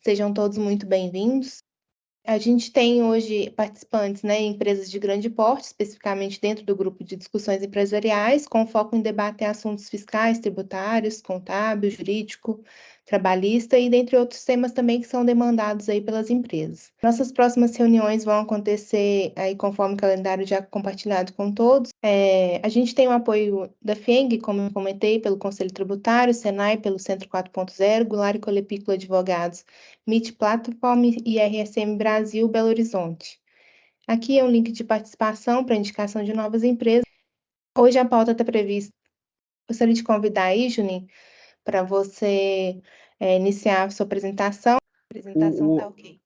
Sejam todos muito bem-vindos. A gente tem hoje participantes, né, empresas de grande porte, especificamente dentro do grupo de discussões empresariais, com foco em debater assuntos fiscais, tributários, contábil, jurídico, trabalhista e dentre outros temas também que são demandados aí pelas empresas. Nossas próximas reuniões vão acontecer aí conforme o calendário já compartilhado com todos. A gente tem o apoio da FIENG, como eu comentei, pelo Conselho Tributário, Senai, pelo Centro 4.0, Goulart e Colepícola Advogados, MIT Platform e RSM Brasil, Belo Horizonte. Aqui é um link de participação para indicação de novas empresas. Hoje a pauta está prevista. Gostaria de convidar aí, Juninho, para você iniciar a sua apresentação. A apresentação está ok.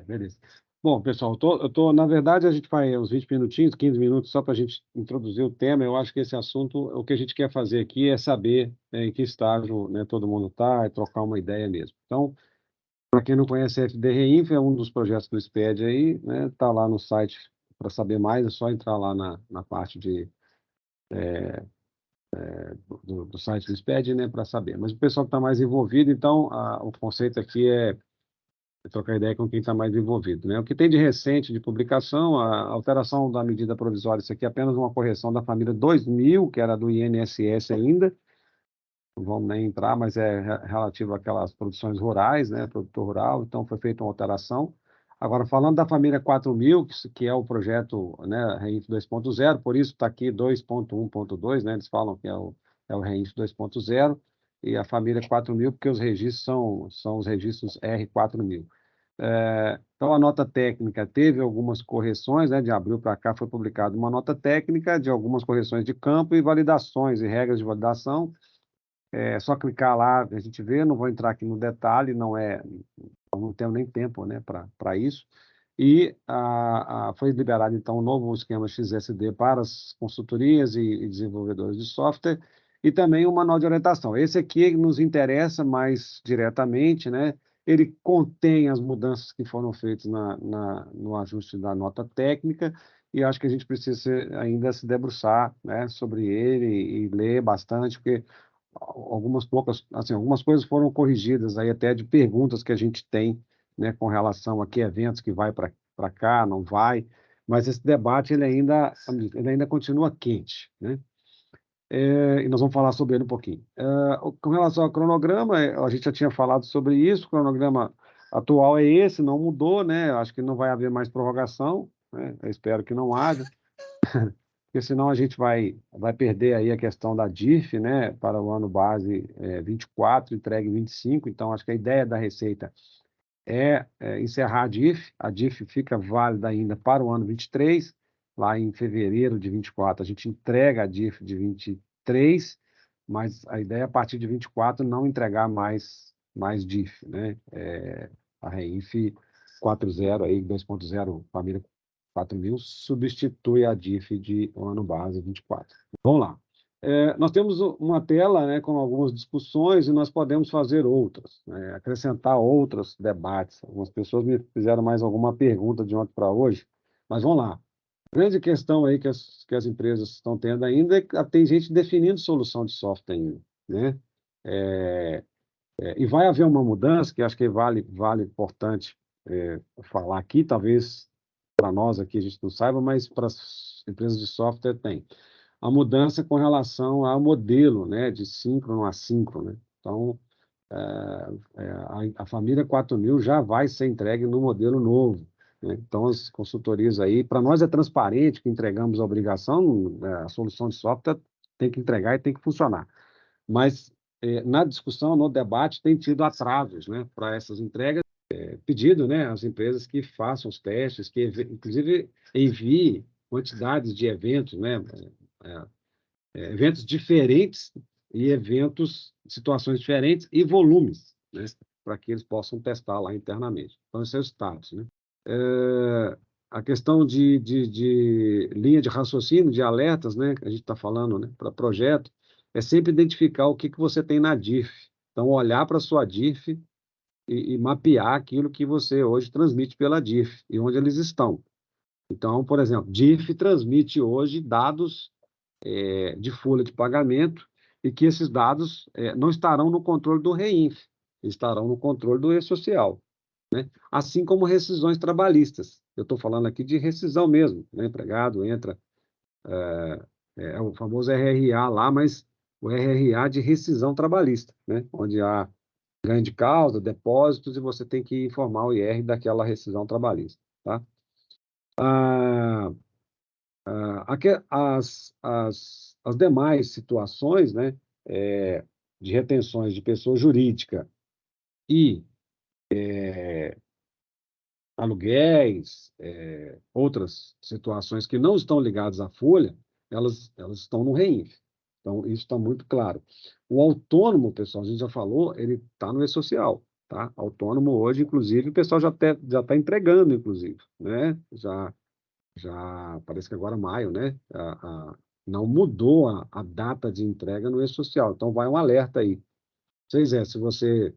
Beleza. Bom, pessoal, na verdade, a gente vai uns 20 minutinhos, 15 minutos, só para a gente introduzir o tema. Eu acho que esse assunto, o que a gente quer fazer aqui é saber em que estágio, né, todo mundo está, e trocar uma ideia mesmo. Então, para quem não conhece, a FD Reinf é um dos projetos do SPED aí, né? Está lá no site para saber mais, é só entrar lá na parte do site do SPED, né, para saber. Mas o pessoal que está mais envolvido, então, o conceito aqui é trocar ideia com quem está mais envolvido, né? O que tem de recente de publicação, a alteração da medida provisória, isso aqui é apenas uma correção da família 2000, que era do INSS ainda, não vamos nem entrar, mas é relativo àquelas produções rurais, né, produtor rural, então foi feita uma alteração. Agora, falando da família 4000, que é o projeto, né, REINF 2.0, por isso está aqui 2.1.2, né, eles falam que é o REINF 2.0, e a família 4000, porque os registros são os registros R4000. Então, a nota técnica teve algumas correções, né, de abril para cá foi publicada uma nota técnica de algumas correções de campo e validações e regras de validação. É só clicar lá, a gente vê, não vou entrar aqui no detalhe, não tenho nem tempo, né, para isso. E foi liberado, então, um novo esquema XSD para as consultorias e desenvolvedores de software, e também um manual de orientação. Esse aqui nos interessa mais diretamente, né? Ele contém as mudanças que foram feitas no ajuste da nota técnica, e acho que a gente precisa ainda se debruçar, né, sobre ele e ler bastante, porque algumas poucas, assim, algumas coisas foram corrigidas aí até de perguntas que a gente tem, né, com relação a que eventos que vai para cá, não vai, mas esse debate ele ainda continua quente, né? E nós vamos falar sobre ele um pouquinho. Com relação ao cronograma, a gente já tinha falado sobre isso, o cronograma atual é esse, não mudou, né? Acho que não vai haver mais prorrogação, né? Eu espero que não haja, porque senão a gente vai perder aí a questão da DIF, né, para o ano base 24, entregue 25, então acho que a ideia da Receita é encerrar a DIF fica válida ainda para o ano 23, lá em fevereiro de 24 a gente entrega a DIF de 23, mas a ideia é a partir de 24 não entregar mais DIF, né, a REINF 4.0 aí, 2.0, família 4.000, substitui a DIF de ano base 24. Vamos lá. Nós temos uma tela, né, com algumas discussões e nós podemos fazer outras, né, acrescentar outros debates. Algumas pessoas me fizeram mais alguma pergunta de ontem para hoje, mas vamos lá. A grande questão aí que as empresas estão tendo ainda é que tem gente definindo solução de software ainda, né? E vai haver uma mudança que acho que vale importante falar aqui, talvez para nós aqui a gente não saiba, mas para as empresas de software tem. A mudança com relação ao modelo, né, de síncrono a assíncrono, né? Então, a família 4000 já vai ser entregue no modelo novo, né? Então, as consultorias aí, para nós é transparente que entregamos a obrigação, a solução de software tem que entregar e tem que funcionar. Mas, na discussão, no debate, tem tido atrasos, né, para essas entregas, pedido, né, às empresas que façam os testes, que inclusive enviem quantidades de eventos, né, eventos diferentes e situações diferentes e volumes, né, para que eles possam testar lá internamente. Então, esse é o status, né? A questão de linha de raciocínio, de alertas, né, que a gente está falando, né, para projeto, é sempre identificar o que você tem na DIF. Então, olhar para a sua DIF e mapear aquilo que você hoje transmite pela DIF e onde eles estão. Então, por exemplo, DIF transmite hoje dados de folha de pagamento e que esses dados não estarão no controle do REINF. estarão no controle do E-Social, né? Assim como rescisões trabalhistas. Eu estou falando aqui de rescisão mesmo, né? O empregado entra, é o famoso RRA lá, mas o RRA de rescisão trabalhista, né? Onde há ganho de causa, depósitos, e você tem que informar o IR daquela rescisão trabalhista, tá? Ah, as demais situações, né, de retenções de pessoa jurídica e aluguéis, outras situações que não estão ligadas à folha, elas estão no REINF. Então, isso está muito claro. O autônomo, pessoal, a gente já falou, ele está no E-Social, tá? Autônomo hoje, inclusive, o pessoal já tá entregando, inclusive, né? Já parece que agora maio, né? Não mudou a data de entrega no E-Social. Então, vai um alerta aí. Se você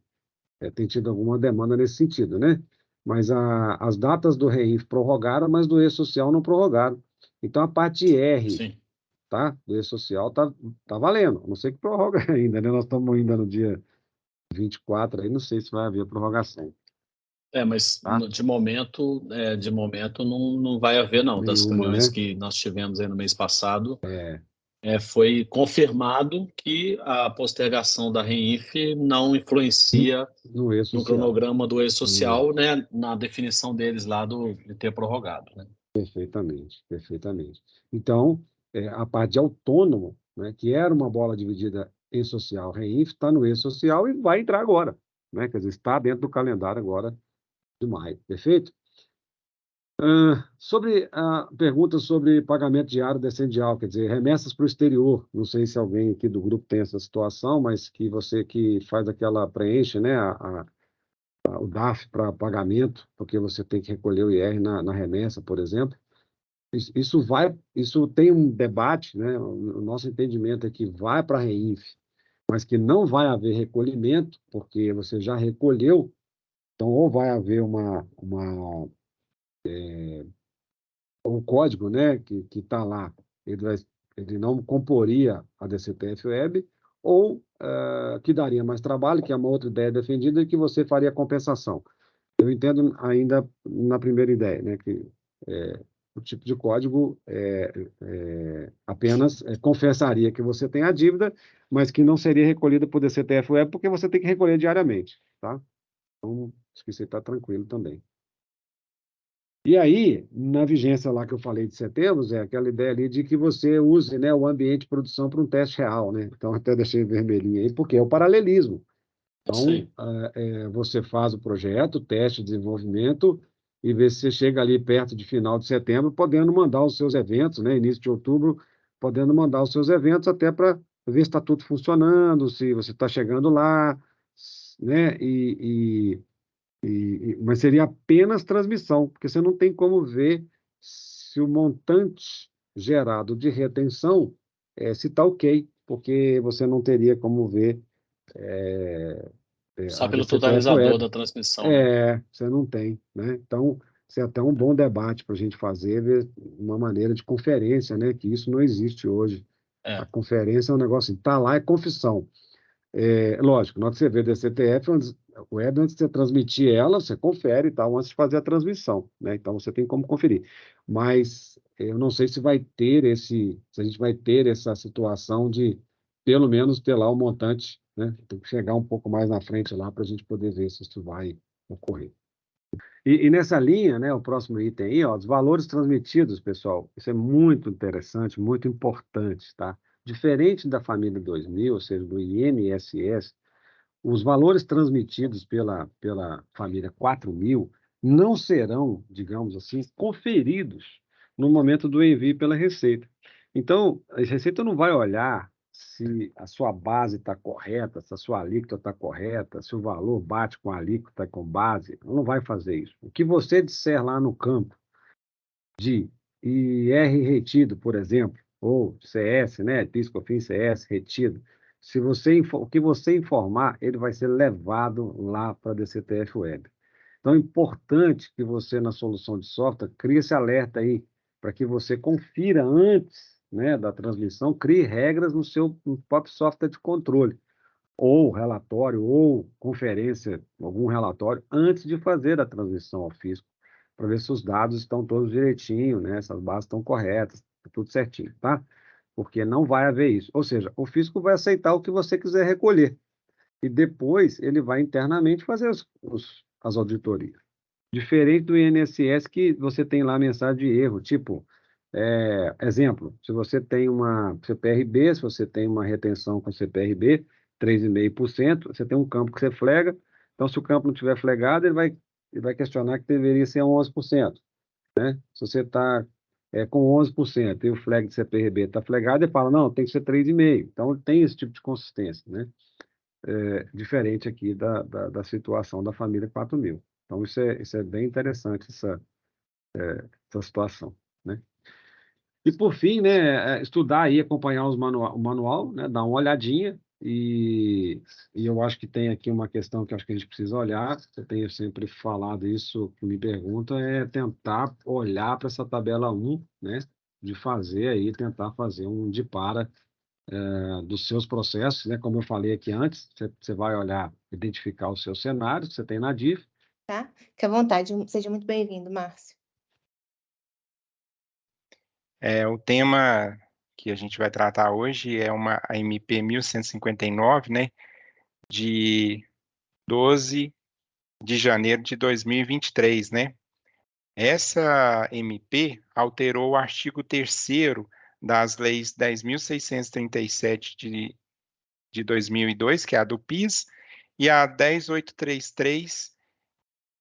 tem tido alguma demanda nesse sentido, né? Mas as datas do REINF prorrogaram, mas do E-Social não prorrogaram. Então, a parte R, Sim. tá? Do E-Social tá valendo. A não sei que prorroga ainda, né? Nós estamos ainda no dia 24, aí não sei se vai haver prorrogação, Mas tá? de momento não vai haver, não. Das Nenhuma, reuniões né? que nós tivemos aí no mês passado, É, foi confirmado que a postergação da REINF não influencia no no E-Social. cronograma do Não. E-Social, né, na definição deles lá de ter prorrogado, né? Perfeitamente, perfeitamente. Então, a parte de autônomo, né, que era uma bola dividida em social, REINF, está no E-Social e vai entrar agora, né? Quer dizer, está dentro do calendário agora de maio, perfeito? Sobre a pergunta sobre pagamento diário descendial, quer dizer, remessas para o exterior. Não sei se alguém aqui do grupo tem essa situação, mas que você que faz aquela preenche, né, o DAF para pagamento, porque você tem que recolher o IR na remessa, por exemplo. Isso tem um debate, né? O nosso entendimento é que vai para a REINF, mas que não vai haver recolhimento, porque você já recolheu, então ou vai haver o código, né, que está lá, ele não comporia a DCTF Web, ou que daria mais trabalho, que é uma outra ideia defendida, e que você faria compensação. Eu entendo ainda na primeira ideia, né, que o tipo de código apenas confessaria que você tem a dívida, mas que não seria recolhida por DCTF Web, porque você tem que recolher diariamente, tá? Então, acho que você está tranquilo também. E aí, na vigência lá que eu falei de setembro, é aquela ideia ali de que você use, né, o ambiente de produção para um teste real, né? Então, até deixei vermelhinho aí, porque é o paralelismo. Então, Sim. você faz o projeto, teste, desenvolvimento, e vê se você chega ali perto de final de setembro, podendo mandar os seus eventos, né? Início de outubro, podendo mandar os seus eventos até para ver se está tudo funcionando, se você está chegando lá, né? Mas seria apenas transmissão, porque você não tem como ver se o montante gerado de retenção se está ok, porque você não teria como ver Só a pelo DCTF totalizador Web. da transmissão, né? Você não tem, né? Então, isso é até um bom debate para a gente fazer, ver uma maneira de conferência, né? Que isso não existe hoje. A É. conferência é um negócio assim, tá lá, é confissão. Lógico, na hora que você vê DCTF, web, antes de você transmitir ela, você confere e tal, antes de fazer a transmissão, né? Então, você tem como conferir. Mas eu não sei se se a gente vai ter essa situação de, pelo menos, ter lá o montante, né? Tem que chegar um pouco mais na frente lá para a gente poder ver se isso vai ocorrer. E nessa linha, né, o próximo item aí, ó, os valores transmitidos, pessoal, isso é muito interessante, muito importante, tá? Diferente da família 2000, ou seja, do INSS, os valores transmitidos pela família 4000 não serão, digamos assim, conferidos no momento do envio pela Receita. Então, a Receita não vai olhar se a sua base está correta, se a sua alíquota está correta, se o valor bate com a alíquota e com base. Ela não vai fazer isso. O que você disser lá no campo de IR retido, por exemplo, ou CS, né, PIS/COFINS CS retido, o que você informar, ele vai ser levado lá para a DCTF Web. Então, é importante que você, na solução de software, crie esse alerta aí, para que você confira antes, né, da transmissão, crie regras no seu próprio software de controle. ou relatório, ou conferência, algum relatório, antes de fazer a transmissão ao fisco, para ver se os dados estão todos direitinho, né? Se as bases estão corretas, tá tudo certinho, tá? Porque não vai haver isso. Ou seja, o fisco vai aceitar o que você quiser recolher. E depois ele vai internamente fazer as auditorias. Diferente do INSS, que você tem lá mensagem de erro, tipo, exemplo, se você tem uma CPRB, se você tem uma retenção com CPRB, 3,5%, você tem um campo que você flega, então se o campo não tiver flegado, ele vai questionar que deveria ser 11%. Se você está com 11% e o flag de CPRB está flegado, ele fala, não, tem que ser 3,5%. Então, tem esse tipo de consistência, né? Diferente aqui da situação da família 4.000. Então, isso é bem interessante, essa situação, né? E, por fim, né, estudar aí, acompanhar o manual, né, dar uma olhadinha, e eu acho que tem aqui uma questão que eu acho que a gente precisa olhar, eu tenho sempre falado isso, que me pergunta, é tentar olhar para essa tabela 1, né, de fazer aí, tentar fazer um de para dos seus processos, né, como eu falei aqui antes, você vai olhar, identificar os seus cenários que você tem na DIF. Tá? Fique à vontade, seja muito bem-vindo, Márcio. O tema que a gente vai tratar hoje é a MP 1159, né, de 12 de janeiro de 2023, né? Essa MP alterou o artigo 3º das leis 10.637 de 2002, que é a do PIS, e a 10.833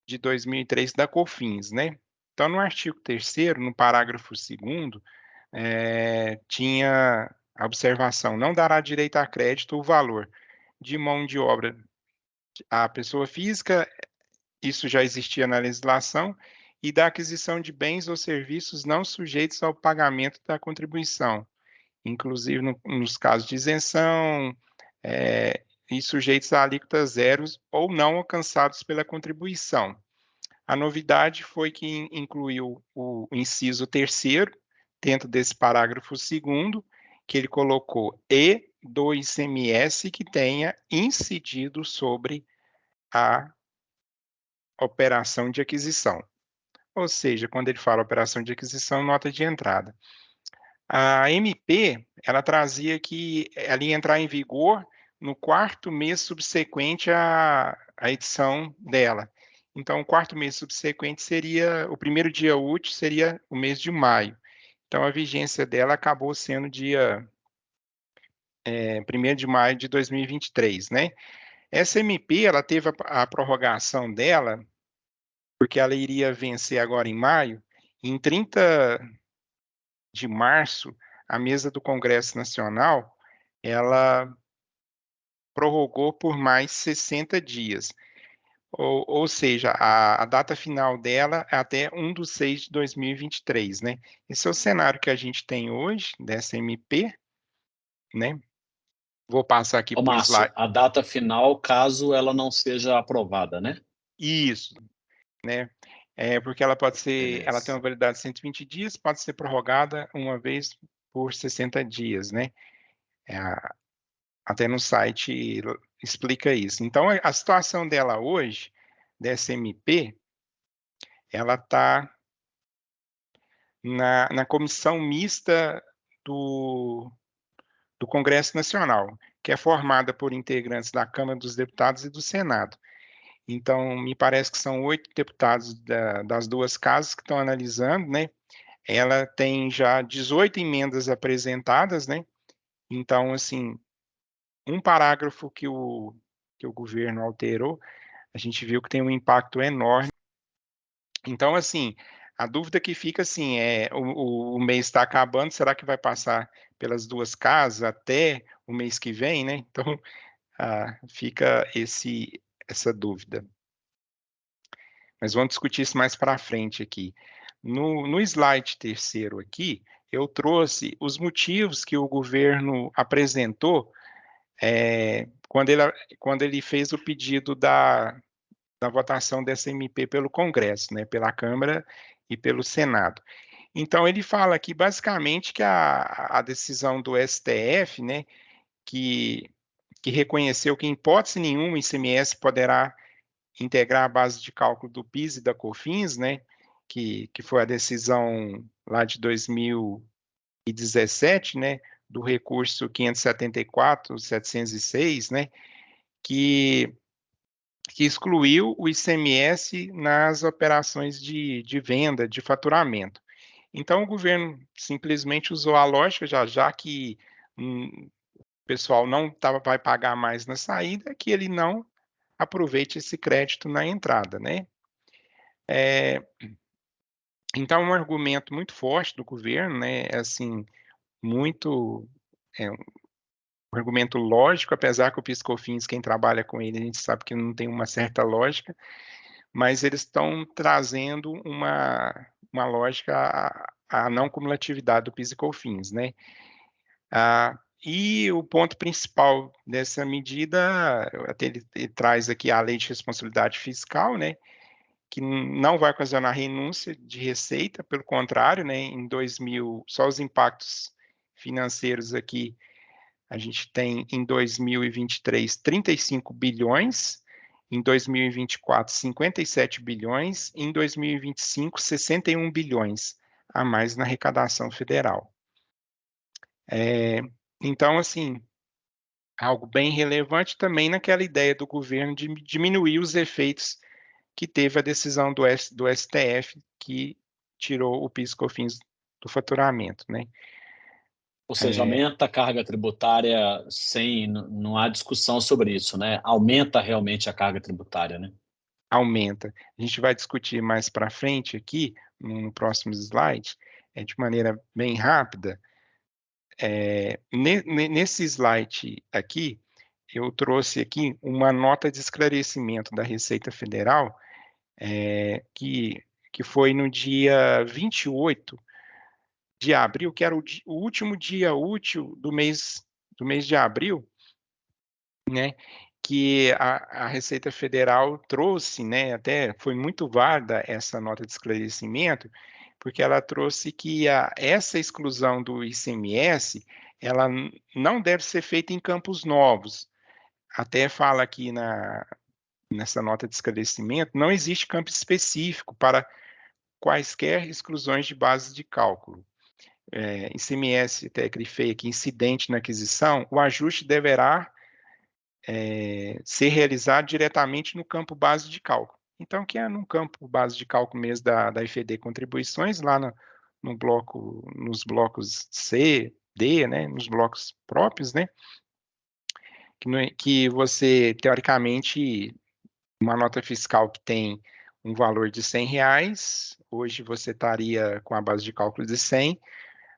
de 2003 da COFINS, né? Então, no artigo 3º, no parágrafo 2º, tinha a observação: não dará direito a crédito o valor de mão de obra à pessoa física, isso já existia na legislação, e da aquisição de bens ou serviços não sujeitos ao pagamento da contribuição, inclusive nos casos de isenção, e sujeitos a alíquotas zeros ou não alcançados pela contribuição. A novidade foi que incluiu o inciso 3º, dentro desse parágrafo 2º, que ele colocou e do ICMS que tenha incidido sobre a operação de aquisição. Ou seja, quando ele fala operação de aquisição, nota de entrada. A MP, ela trazia que ela ia entrar em vigor no 4º mês subsequente à edição dela. Então, o 4º mês subsequente seria, o primeiro dia útil seria o mês de maio. Então, a vigência dela acabou sendo dia 1º de maio de 2023, né? Essa MP, ela teve a prorrogação dela, porque ela iria vencer agora em maio, em 30 de março, a mesa do Congresso Nacional, ela prorrogou por mais 60 dias. Ou seja, a data final dela é até 1/6 de 2023, né? Esse é o cenário que a gente tem hoje, dessa MP, né? Vou passar aqui Ô, para o Márcio, slide. a data final, caso ela não seja aprovada, né? Isso, né? Porque ela ela tem Beleza. uma validade de 120 dias, pode ser prorrogada uma vez por 60 dias, né? Até no site explica isso. Então, a situação dela hoje, dessa MP, ela está na comissão mista do Congresso Nacional, que é formada por integrantes da Câmara dos Deputados e do Senado. Então, me parece que são 8 deputados das duas casas que estão analisando, né? Ela tem já 18 emendas apresentadas, né? Então, assim, um parágrafo que o governo alterou, a gente viu que tem um impacto enorme. Então, assim, a dúvida que fica, assim, o mês está acabando, será que vai passar pelas duas casas até o mês que vem, né? Então, fica essa dúvida. Mas vamos discutir isso mais para frente aqui. No slide 3º aqui, eu trouxe os motivos que o governo apresentou quando ele fez o pedido da votação dessa MP pelo Congresso, né, pela Câmara e pelo Senado. Então, ele fala aqui, basicamente, que a decisão do STF, né, que que reconheceu que, em hipótese nenhuma, o ICMS poderá integrar a base de cálculo do PIS e da COFINS, né, que foi a decisão lá de 2017, né, do recurso 574/706, né, que excluiu o ICMS nas operações de venda, de faturamento. Então, o governo simplesmente usou a lógica, já que o pessoal não vai pagar mais na saída, que ele não aproveite esse crédito na entrada, né? Então, um argumento muito forte do governo, né, é assim, muito, um argumento lógico, apesar que o PIS/COFINS, quem trabalha com ele, a gente sabe que não tem uma certa lógica, mas eles estão trazendo uma lógica à não cumulatividade do PIS e COFINS, né? E o ponto principal dessa medida, até ele traz aqui a lei de responsabilidade fiscal, né? Que não vai ocasionar renúncia de receita, pelo contrário, né? Em 2000, só os impactos financeiros aqui, a gente tem em 2023 35 bilhões, em 2024 57 bilhões, em 2025 61 bilhões a mais na arrecadação federal. Então, assim, algo bem relevante também naquela ideia do governo de diminuir os efeitos que teve a decisão do STF, que tirou o PIS/COFINS do faturamento, né? Ou seja, aumenta a carga tributária não há discussão sobre isso, né? Aumenta realmente a carga tributária, né? Aumenta. A gente vai discutir mais para frente aqui, no próximo slide, de maneira bem rápida. Nesse slide aqui, eu trouxe aqui uma nota de esclarecimento da Receita Federal, que foi no dia 28 de abril, que era o último dia útil do mês de abril, né, que a Receita Federal trouxe, né, até foi muito válida essa nota de esclarecimento, porque ela trouxe que essa exclusão do ICMS, ela não deve ser feita em campos novos. Até fala aqui nessa nota de esclarecimento, não existe campo específico para quaisquer exclusões de base de cálculo. ICMS, até grifei aqui, incidente na aquisição, o ajuste deverá ser realizado diretamente no campo base de cálculo. Então, que é no campo base de cálculo mesmo da IFD Contribuições, lá nos blocos C, D, né, nos blocos próprios, né, que você, teoricamente, uma nota fiscal que tem um valor de R$100, hoje você estaria com a base de cálculo de 100,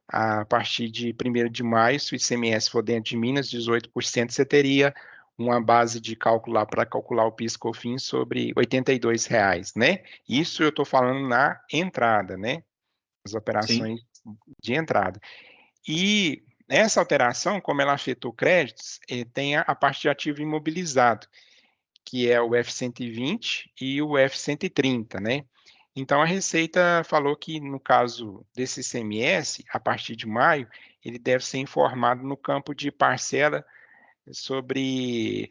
a partir de 1º de maio, se o ICMS for dentro de Minas, 18%, você teria uma base de cálculo lá para calcular o PIS/COFINS sobre R$82, né? Isso eu estou falando na entrada, né? As operações de entrada. E essa alteração, como ela afetou créditos, tem a parte de ativo imobilizado, que é o F-120 e o F-130, né? Então, a Receita falou que, no caso desse ICMS, a partir de maio, ele deve ser informado no campo de parcela sobre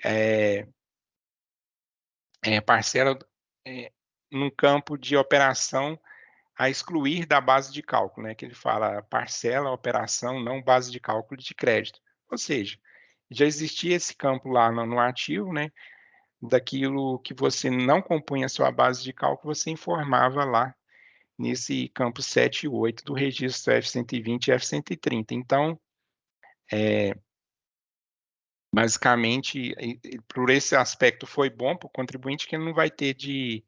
parcela no campo de operação a excluir da base de cálculo, né? Que ele fala parcela, operação, não base de cálculo de crédito. Ou seja, já existia esse campo lá no ativo, né? Daquilo que você não compunha a sua base de cálculo, você informava lá nesse campo 7 e 8 do registro F-120 e F-130. Então, basicamente, por esse aspecto foi bom para o contribuinte, que não vai ter de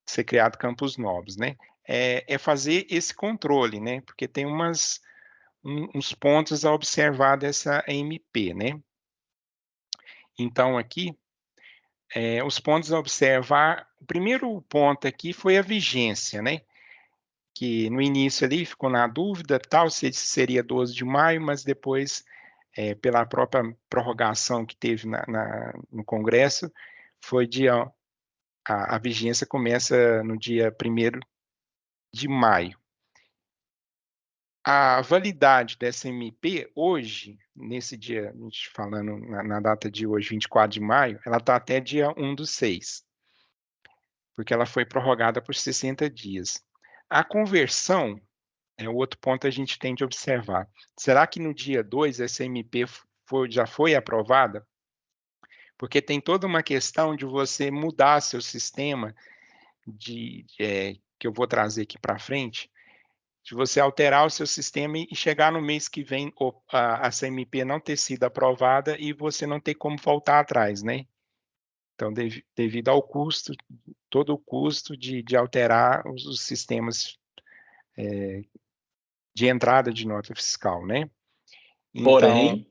ser criado campos novos, né? É fazer esse controle, né? Porque tem uns pontos a observar dessa MP, né? Então, aqui, os pontos a observar, o primeiro ponto aqui foi a vigência, né? Que no início ali ficou na dúvida, tal, se seria 12 de maio, mas depois, pela própria prorrogação que teve no Congresso, foi a vigência começa no dia 1º de maio. A validade dessa MP, hoje, nesse dia, a gente falando na data de hoje, 24 de maio, ela está até dia 1/6, porque ela foi prorrogada por 60 dias. A conversão é o outro ponto que a gente tem de observar. Será que no dia 2 essa MP já foi aprovada? Porque tem toda uma questão de você mudar seu sistema, que eu vou trazer aqui para frente, de você alterar o seu sistema e chegar no mês que vem a CMP não ter sido aprovada e você não ter como voltar atrás, né? Então, devido ao custo, todo o custo de alterar os sistemas de entrada de nota fiscal, né? Então,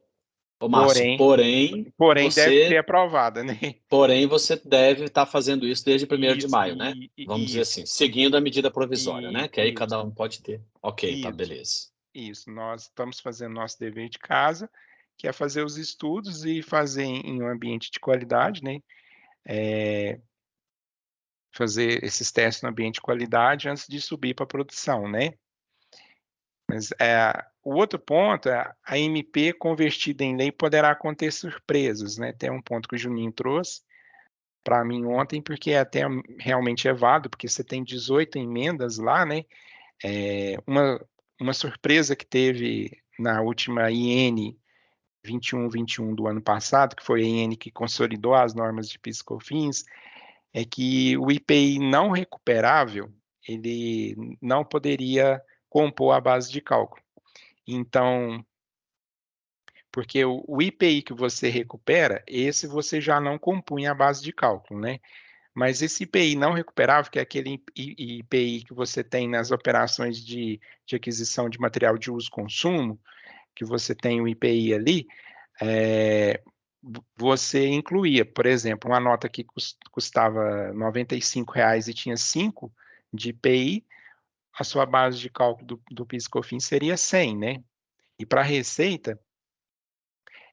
Ô Márcio, porém deve ser aprovada, né? Porém, você deve estar fazendo isso desde 1º de maio, né? Vamos dizer Isso, assim, seguindo a medida provisória, né? Que aí isso, cada um pode ter. Ok, tá, isso, beleza. isso. Nós estamos fazendo nosso dever de casa, que é fazer os estudos e fazer em um ambiente de qualidade, né? Fazer esses testes no ambiente de qualidade antes de subir para a produção, né? Mas o outro ponto é a MP convertida em lei poderá conter surpresas, né? Tem um ponto que o Juninho trouxe para mim ontem, porque até realmente é válido, porque você tem 18 emendas lá, né? Uma surpresa que teve na última IN 21/21 do ano passado, que foi a IN que consolidou as normas de PIS/COFINS, é que o IPI não recuperável, ele não poderia compor a base de cálculo. Então, porque o IPI que você recupera, esse você já não compunha a base de cálculo, né? Mas esse IPI não recuperável, que é aquele IPI que você tem nas operações de aquisição de material de uso e consumo, que você tem o IPI ali, você incluía, por exemplo, uma nota que custava R$ 95,00 e tinha 5 de IPI, a sua base de cálculo do PIS/COFINS seria 100, né? E para a Receita,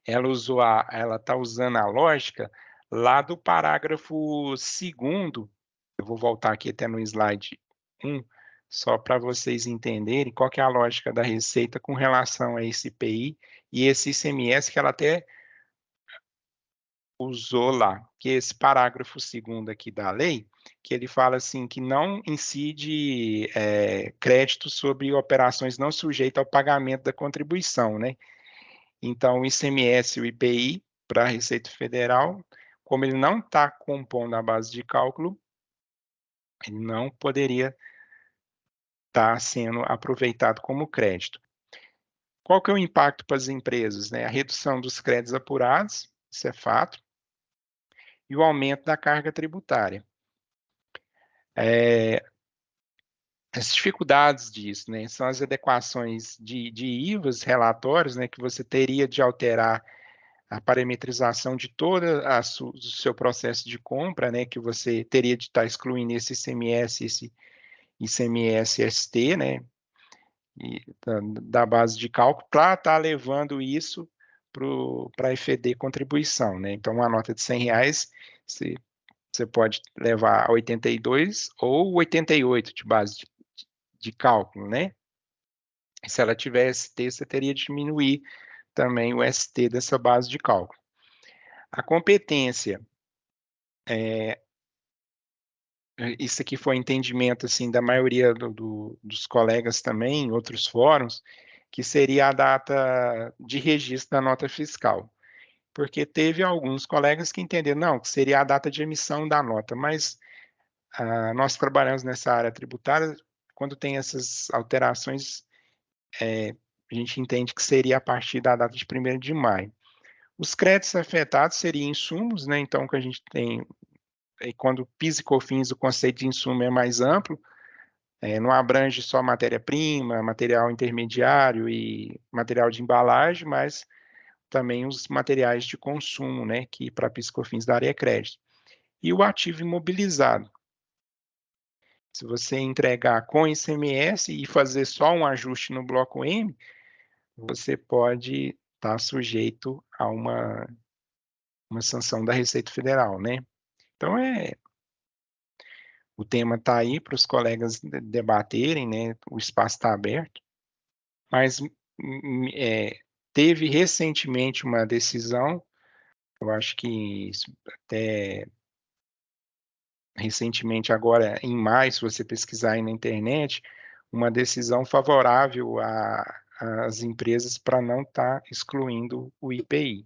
ela está usando a lógica lá do parágrafo 2º, eu vou voltar aqui até no slide 1, só para vocês entenderem qual que é a lógica da Receita com relação a esse IPI e esse ICMS que ela até usou lá, que é esse parágrafo 2º aqui da lei, que ele fala assim que não incide crédito sobre operações não sujeitas ao pagamento da contribuição, né? Então, o ICMS e o IPI para a Receita Federal, como ele não está compondo a base de cálculo, ele não poderia estar sendo aproveitado como crédito. Qual que é o impacto para as empresas, né? A redução dos créditos apurados, isso é fato, e o aumento da carga tributária. As dificuldades disso, né, são as adequações de IVAs relatórios, né, que você teria de alterar a parametrização de todo o seu processo de compra, né, que você teria de estar excluindo esse ICMS, esse ICMS-ST, né, da base de cálculo, para estar levando isso para a FED contribuição, né. Então, uma nota de R$ 100, você pode levar a 82 ou 88 de base de cálculo, né? Se ela tiver ST, você teria de diminuir também o ST dessa base de cálculo. A competência, isso aqui foi entendimento assim da maioria dos colegas também, em outros fóruns, que seria a data de registro da nota fiscal. Porque teve alguns colegas que entenderam, não, que seria a data de emissão da nota, mas nós trabalhamos nessa área tributária, quando tem essas alterações, a gente entende que seria a partir da data de 1º de maio. Os créditos afetados seriam insumos, né? Então, que a gente tem, quando PIS e COFINS, o conceito de insumo é mais amplo, não abrange só matéria-prima, material intermediário e material de embalagem, mas também os materiais de consumo, né? Que para PIS e COFINS daria crédito. E o ativo imobilizado. Se você entregar com ICMS e fazer só um ajuste no bloco M, você pode estar sujeito a uma sanção da Receita Federal, né? Então, o tema está aí para os colegas debaterem, né? O espaço está aberto. mas teve recentemente uma decisão, eu acho que até recentemente, agora em maio, se você pesquisar aí na internet, uma decisão favorável às empresas para não estar excluindo o IPI.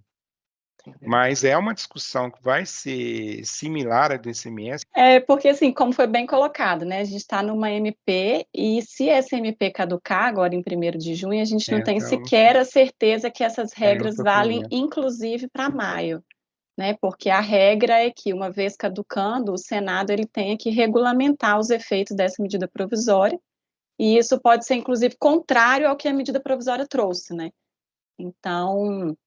Mas é uma discussão que vai ser similar à do ICMS. Porque, assim, como foi bem colocado, né? A gente está numa MP e se essa MP caducar agora em 1º de junho, a gente não tem sequer a certeza que essas regras valem, inclusive, para maio, né? Porque a regra é que, uma vez caducando, o Senado ele tenha que regulamentar os efeitos dessa medida provisória, e isso pode ser, inclusive, contrário ao que a medida provisória trouxe, né? Então,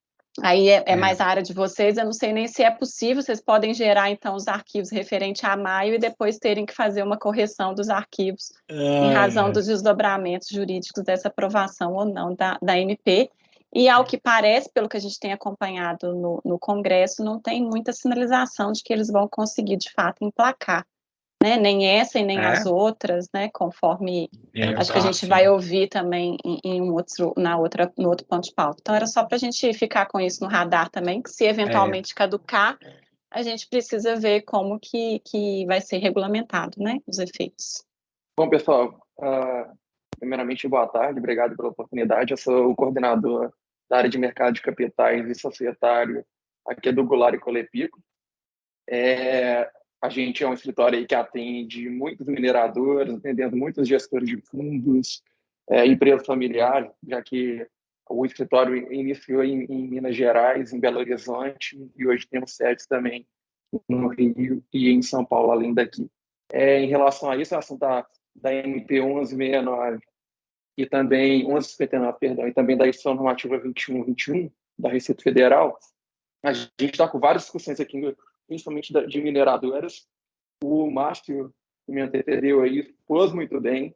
aí é mais a área de vocês, eu não sei nem se é possível, vocês podem gerar, então, os arquivos referentes a maio e depois terem que fazer uma correção dos arquivos em razão dos desdobramentos jurídicos dessa aprovação ou não da MP. E, ao que parece, pelo que a gente tem acompanhado no Congresso, não tem muita sinalização de que eles vão conseguir, de fato, emplacar, né? Nem essa e nem as outras, né? Conforme acho que a gente vai ouvir também no outro ponto de pauta. Então, era só para a gente ficar com isso no radar também, que se eventualmente caducar, a gente precisa ver como que vai ser regulamentado, né? Os efeitos. Bom, pessoal, primeiramente, boa tarde, obrigado pela oportunidade. Eu sou o coordenador da área de mercado de capitais e societário aqui do Goulart e Colepico. A gente é um escritório aí que atende muitos mineradores, atendendo muitos gestores de fundos, empresas familiares, já que o escritório iniciou em Minas Gerais, em Belo Horizonte, e hoje temos sedes também no Rio e em São Paulo, além daqui. Em relação a isso, a assunto da MP 1169 e também 1159, perdão, e também da edição normativa 2121 da Receita Federal, a gente está com várias discussões aqui, principalmente de mineradoras. O Márcio, que me antecedeu aí, expôs muito bem.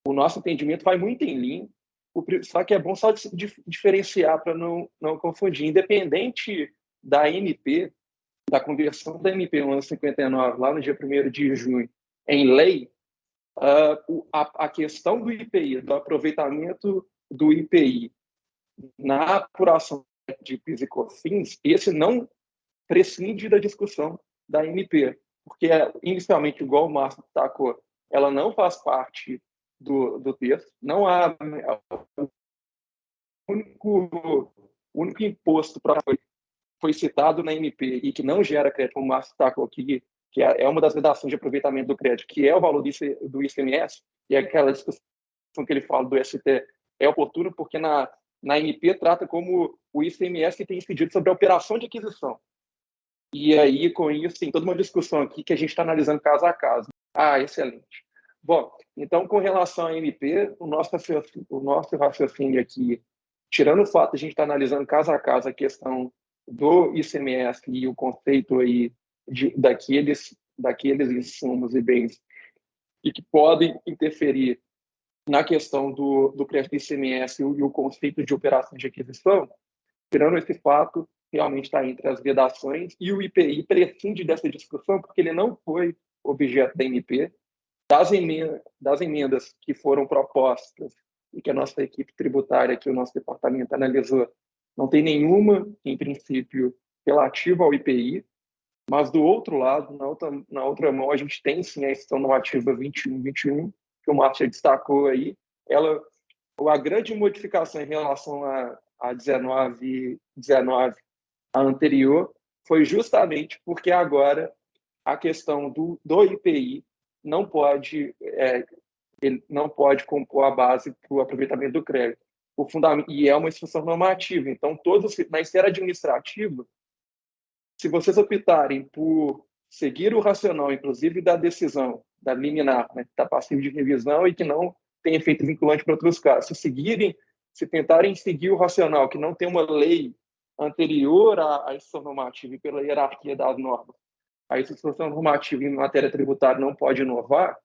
O nosso entendimento vai muito em linha, só que é bom só diferenciar para não confundir. Independente da MP, da conversão da MP 1159, lá no dia 1º de junho, em lei, a questão do IPI, do aproveitamento do IPI na apuração de PIS e COFINS, esse não prescinde da discussão da MP, porque inicialmente, igual o Márcio destacou, ela não faz parte do texto, não há o único imposto foi citado na MP e que não gera crédito, como o Márcio destacou aqui, que é uma das redações de aproveitamento do crédito, que é o valor do ICMS, e aquela discussão que ele fala do ST é oportuno, porque na MP trata como o ICMS que tem incidido sobre a operação de aquisição. E aí, com isso, tem toda uma discussão aqui que a gente está analisando caso a caso. Excelente. Bom, então, com relação à MP, o nosso raciocínio aqui, tirando o fato de a gente estar analisando caso a caso a questão do ICMS e o conceito aí daqueles insumos e bens e que podem interferir na questão do crédito ICMS e o conceito de operação de aquisição, tirando esse fato, realmente está entre as vedações, e o IPI prescinde dessa discussão porque ele não foi objeto da MP. Das emendas que foram propostas e que a nossa equipe tributária, que o nosso departamento analisou, não tem nenhuma, em princípio, relativa ao IPI, mas do outro lado, na outra mão, a gente tem sim a edição normativa 2121, que o Márcio destacou aí. A grande modificação em relação a 19, a anterior, foi justamente porque agora a questão do IPI não pode compor a base para o aproveitamento do crédito. E é uma instrução normativa. Então, na esfera administrativa, se vocês optarem por seguir o racional, inclusive da decisão, da liminar, né, que está passivo de revisão e que não tem efeito vinculante para outros casos, se tentarem seguir o racional, que não tem uma lei anterior à instrução normativa e pela hierarquia das normas, a instrução normativa em matéria tributária não pode inovar,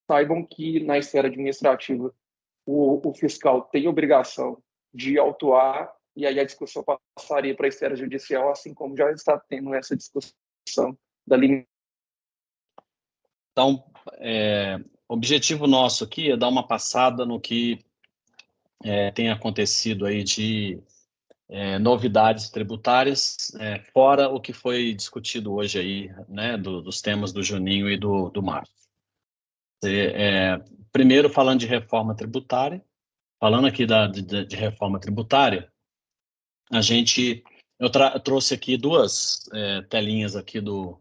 saibam que na esfera administrativa o fiscal tem obrigação de autuar, e aí a discussão passaria para a esfera judicial, assim como já está tendo essa discussão da linha. Então, o objetivo nosso aqui é dar uma passada no que tem acontecido aí de novidades tributárias, fora o que foi discutido hoje aí, né, dos temas do Juninho e do Márcio. Primeiro, falando de reforma tributária, falando aqui de reforma tributária, eu trouxe aqui duas telinhas aqui do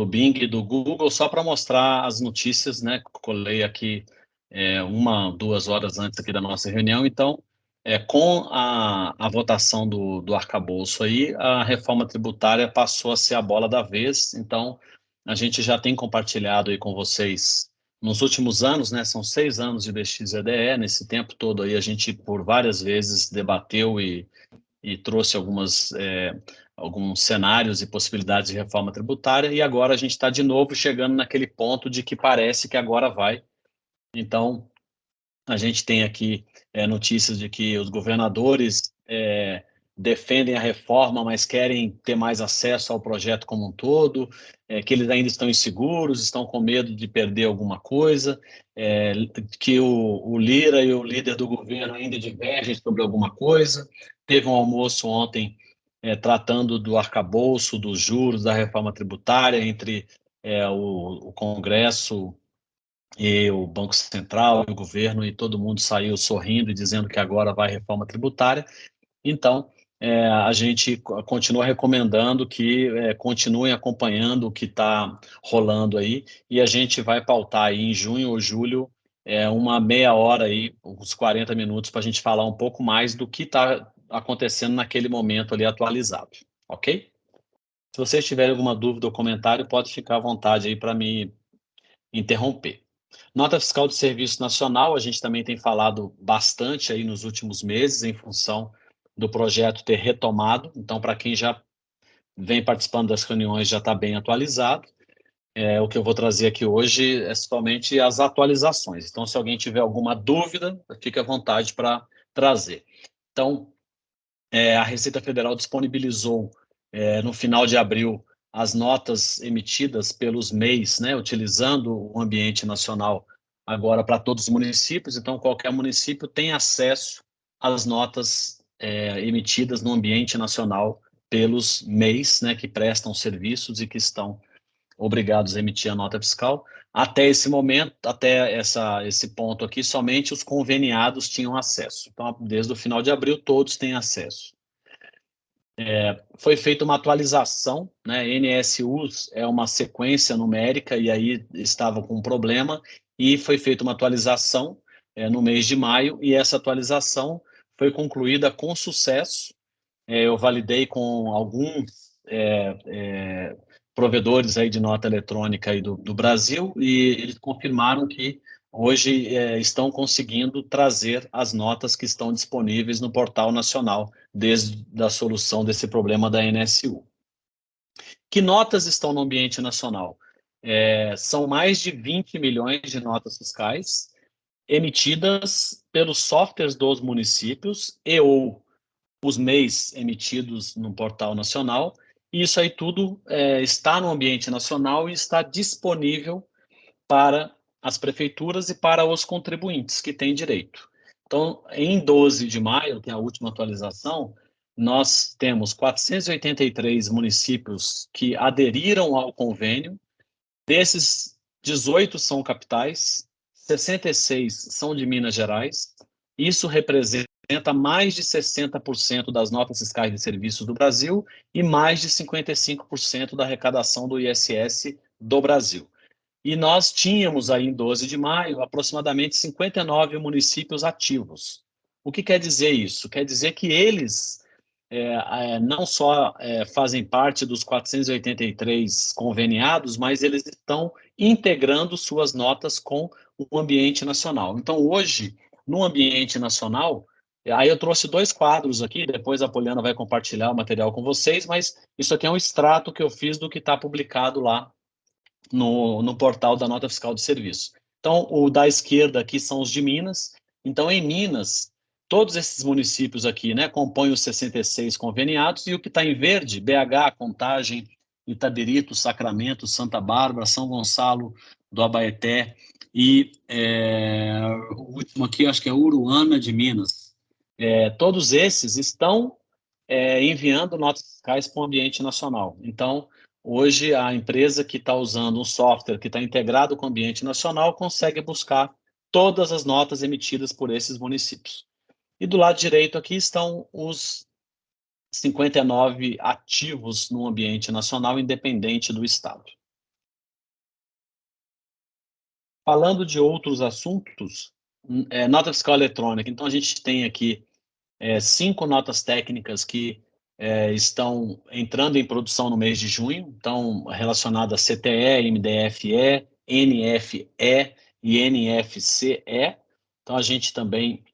Bing e do Google, só para mostrar as notícias, né, colei aqui 2 horas antes aqui da nossa reunião. Então, com a votação do arcabouço aí, a reforma tributária passou a ser a bola da vez. Então, a gente já tem compartilhado aí com vocês nos últimos anos, né, são 6 anos de DX-EDE, nesse tempo todo aí a gente por várias vezes debateu e trouxe alguns cenários e possibilidades de reforma tributária, e agora a gente está de novo chegando naquele ponto de que parece que agora vai. Então, a gente tem aqui notícias de que os governadores defendem a reforma, mas querem ter mais acesso ao projeto como um todo, que eles ainda estão inseguros, estão com medo de perder alguma coisa, que o Lira e o líder do governo ainda divergem sobre alguma coisa. Teve um almoço ontem tratando do arcabouço, dos juros, da reforma tributária, entre o Congresso e o Banco Central e o governo, e todo mundo saiu sorrindo e dizendo que agora vai reforma tributária. Então, a gente continua recomendando que continuem acompanhando o que está rolando aí, e a gente vai pautar aí em junho ou julho uma meia hora aí, uns 40 minutos, para a gente falar um pouco mais do que está acontecendo naquele momento ali atualizado, ok? Se vocês tiverem alguma dúvida ou comentário, pode ficar à vontade aí para me interromper. Nota fiscal de serviço nacional, a gente também tem falado bastante aí nos últimos meses, em função do projeto ter retomado. Então, para quem já vem participando das reuniões, já está bem atualizado. O que eu vou trazer aqui hoje é somente as atualizações. Então, se alguém tiver alguma dúvida, fique à vontade para trazer. Então, a Receita Federal disponibilizou, no final de abril, as notas emitidas pelos MEIs, né, utilizando o ambiente nacional agora para todos os municípios. Então, qualquer município tem acesso às notas emitidas no ambiente nacional pelos MEIs, né, que prestam serviços e que estão obrigados a emitir a nota fiscal. Até esse momento, até esse ponto aqui, somente os conveniados tinham acesso. Então, desde o final de abril, todos têm acesso. Foi feita uma atualização, né? NSUs é uma sequência numérica e aí estava com um problema, e foi feita uma atualização no mês de maio, e essa atualização foi concluída com sucesso. Eu validei com alguns provedores aí de nota eletrônica aí do Brasil, e eles confirmaram que hoje estão conseguindo trazer as notas que estão disponíveis no portal nacional desde a solução desse problema da NSU. Que notas estão no ambiente nacional? São mais de 20 milhões de notas fiscais emitidas pelos softwares dos municípios e ou os MEIs emitidos no portal nacional. E isso aí tudo está no ambiente nacional e está disponível para as prefeituras e para os contribuintes que têm direito. Então, em 12 de maio, que é a última atualização, nós temos 483 municípios que aderiram ao convênio. Desses, 18 são capitais, 66 são de Minas Gerais. Isso representa mais de 60% das notas fiscais de serviços do Brasil e mais de 55% da arrecadação do ISS do Brasil. E nós tínhamos aí em 12 de maio aproximadamente 59 municípios ativos. O que quer dizer isso? Quer dizer que eles não só fazem parte dos 483 conveniados, mas eles estão integrando suas notas com o ambiente nacional. Então, hoje, no ambiente nacional, aí eu trouxe 2 quadros aqui, depois a Poliana vai compartilhar o material com vocês, mas isso aqui é um extrato que eu fiz do que está publicado lá no portal da Nota Fiscal de Serviço. Então, o da esquerda aqui são os de Minas. Então, em Minas, todos esses municípios aqui, né, compõem os 66 conveniados, e o que está em verde, BH, Contagem, Itabirito, Sacramento, Santa Bárbara, São Gonçalo do Abaeté e o último aqui, acho que é Uruana de Minas. todos esses estão enviando notas fiscais para o ambiente nacional. Então, hoje, a empresa que está usando um software que está integrado com o ambiente nacional consegue buscar todas as notas emitidas por esses municípios. E do lado direito aqui estão os 59 ativos no ambiente nacional, independente do estado. Falando de outros assuntos, nota fiscal eletrônica. Então, a gente tem aqui 5 notas técnicas que estão entrando em produção no mês de junho, então relacionadas a CTE, MDFE, NFE e NFCE. Então, a gente também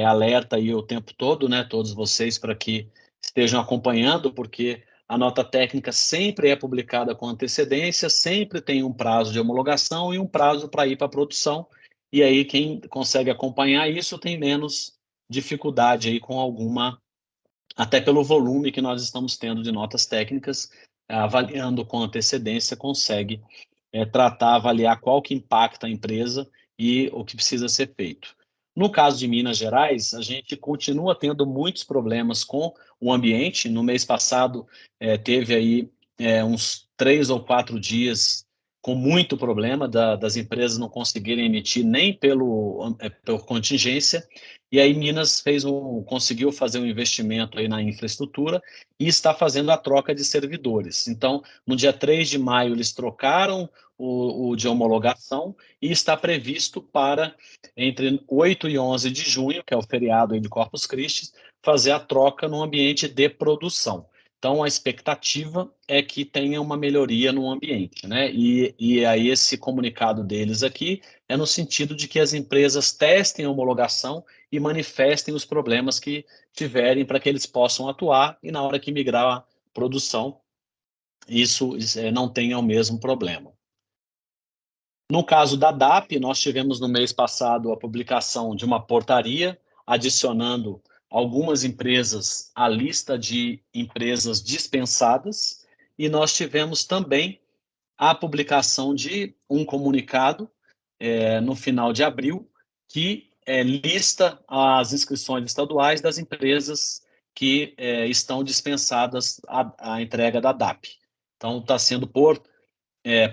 alerta aí o tempo todo, né, todos vocês, para que estejam acompanhando, porque a nota técnica sempre é publicada com antecedência, sempre tem um prazo de homologação e um prazo para ir para a produção, e aí quem consegue acompanhar isso tem menos dificuldade aí com alguma, até pelo volume que nós estamos tendo de notas técnicas, avaliando com antecedência, consegue tratar, avaliar qual que impacta a empresa e o que precisa ser feito. No caso de Minas Gerais, a gente continua tendo muitos problemas com o ambiente. No mês passado, teve aí uns 3 ou 4 dias com muito problema das empresas não conseguirem emitir nem por contingência, e aí Minas conseguiu fazer um investimento aí na infraestrutura e está fazendo a troca de servidores. Então, no dia 3 de maio, eles trocaram o de homologação e está previsto para, entre 8 e 11 de junho, que é o feriado aí de Corpus Christi, fazer a troca no ambiente de produção. Então, a expectativa é que tenha uma melhoria no ambiente, né? E aí esse comunicado deles aqui é no sentido de que as empresas testem a homologação e manifestem os problemas que tiverem para que eles possam atuar e na hora que migrar a produção, isso não tenha o mesmo problema. No caso da DAP, nós tivemos no mês passado a publicação de uma portaria adicionando algumas empresas à lista de empresas dispensadas, e nós tivemos também a publicação de um comunicado no final de abril que lista as inscrições estaduais das empresas que estão dispensadas à entrega da DAP. Então, está sendo por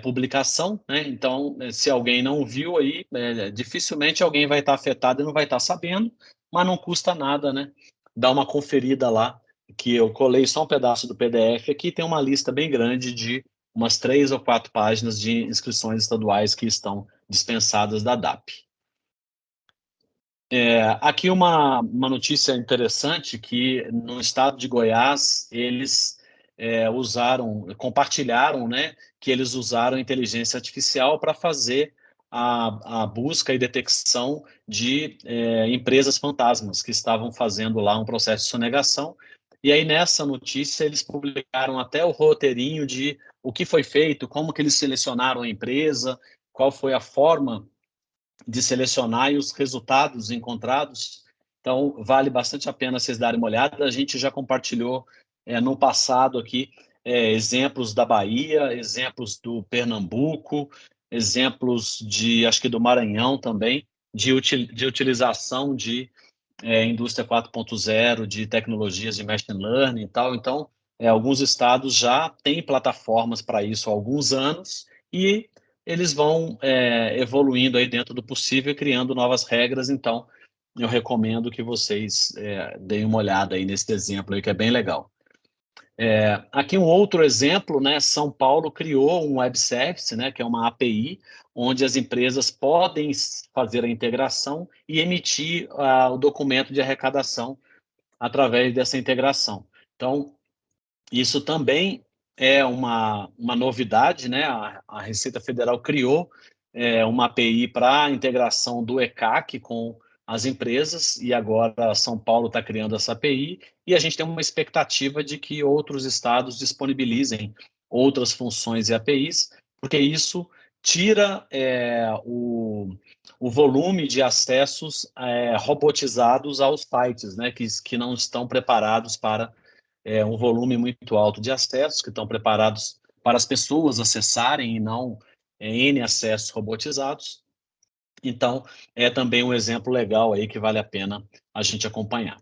publicação, né? Então, se alguém não viu aí, dificilmente alguém vai estar afetado e não vai estar sabendo, mas não custa nada, né? Dá uma conferida lá, que eu colei só um pedaço do PDF aqui, tem uma lista bem grande de umas 3 ou 4 páginas de inscrições estaduais que estão dispensadas da DAP. Aqui uma notícia interessante, que no estado de Goiás, eles compartilharam, né, que eles usaram inteligência artificial para fazer a busca e detecção de empresas fantasmas que estavam fazendo lá um processo de sonegação. E aí, nessa notícia, eles publicaram até o roteirinho de o que foi feito, como que eles selecionaram a empresa, qual foi a forma de selecionar e os resultados encontrados. Então, vale bastante a pena vocês darem uma olhada. A gente já compartilhou no passado aqui exemplos da Bahia, exemplos do Pernambuco, exemplos acho que do Maranhão também, de utilização de indústria 4.0, de tecnologias de machine learning e tal. Então, alguns estados já têm plataformas para isso há alguns anos e eles vão evoluindo aí dentro do possível e criando novas regras. Então, eu recomendo que vocês deem uma olhada aí nesse exemplo aí, que é bem legal. Aqui um outro exemplo, né? São Paulo criou um web service, né, que é uma API, onde as empresas podem fazer a integração e emitir o documento de arrecadação através dessa integração. Então, isso também é uma novidade, né? A Receita Federal criou uma API para a integração do ECAC com as empresas, e agora São Paulo está criando essa API, e a gente tem uma expectativa de que outros estados disponibilizem outras funções e APIs, porque isso tira o volume de acessos robotizados aos sites, né, que não estão preparados para um volume muito alto de acessos, que estão preparados para as pessoas acessarem e não N acessos robotizados. Então, é também um exemplo legal aí que vale a pena a gente acompanhar.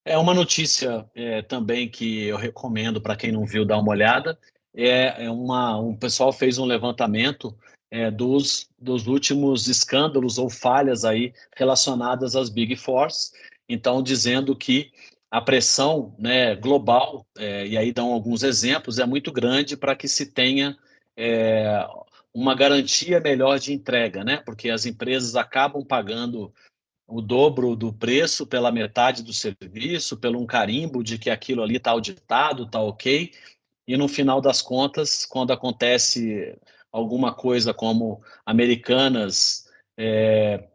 É uma notícia também que eu recomendo para quem não viu dar uma olhada. Um pessoal fez um levantamento dos últimos escândalos ou falhas aí relacionadas às Big Fours. Então, dizendo que a pressão, né, global, e aí dão alguns exemplos, é muito grande para que se tenha uma garantia melhor de entrega, né? Porque as empresas acabam pagando o dobro do preço pela metade do serviço, pelo um carimbo de que aquilo ali está auditado, está ok, e no final das contas, quando acontece alguma coisa como Americanas,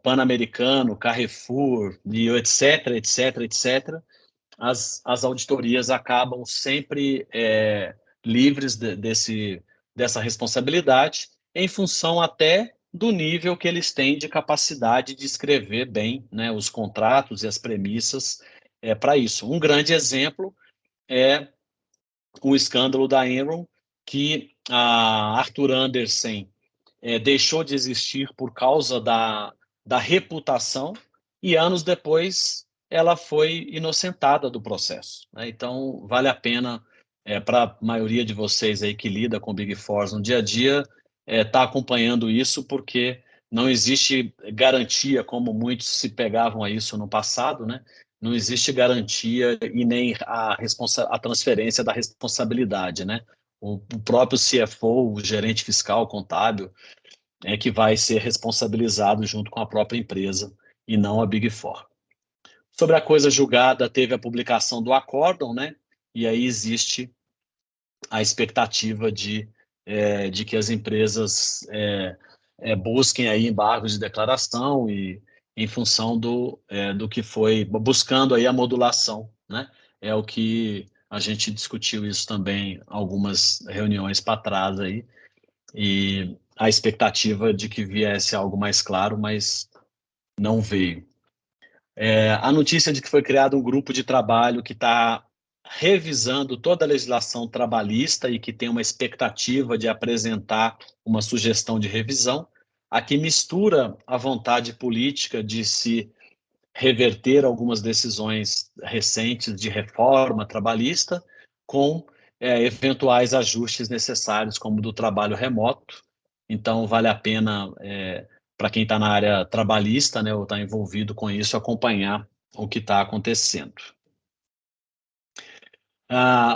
Pan-Americano, Carrefour, e etc., etc., etc., as auditorias acabam sempre livres dessa responsabilidade, em função até do nível que eles têm de capacidade de escrever bem, né, os contratos e as premissas para isso. Um grande exemplo é o escândalo da Enron, que a Arthur Andersen deixou de existir por causa da reputação, e anos depois ela foi inocentada do processo, né? Então, vale a pena, para a maioria de vocês aí que lida com Big Four no dia a dia, tá acompanhando isso, porque não existe garantia, como muitos se pegavam a isso no passado, né? Não existe garantia e nem a transferência da responsabilidade, né? O próprio CFO, o gerente fiscal, contábil, que vai ser responsabilizado junto com a própria empresa e não a Big Four. Sobre a coisa julgada, teve a publicação do acórdão, né? E aí existe a expectativa de que as empresas busquem aí embargos de declaração e em função do que foi, buscando aí a modulação, né? É o que a gente discutiu isso também algumas reuniões para trás aí, e a expectativa de que viesse algo mais claro, mas não veio. A notícia de que foi criado um grupo de trabalho que está revisando toda a legislação trabalhista e que tem uma expectativa de apresentar uma sugestão de revisão, aqui mistura a vontade política de se reverter algumas decisões recentes de reforma trabalhista com eventuais ajustes necessários, como do trabalho remoto. Então, vale a pena, para quem está na área trabalhista, né, ou está envolvido com isso, acompanhar o que está acontecendo.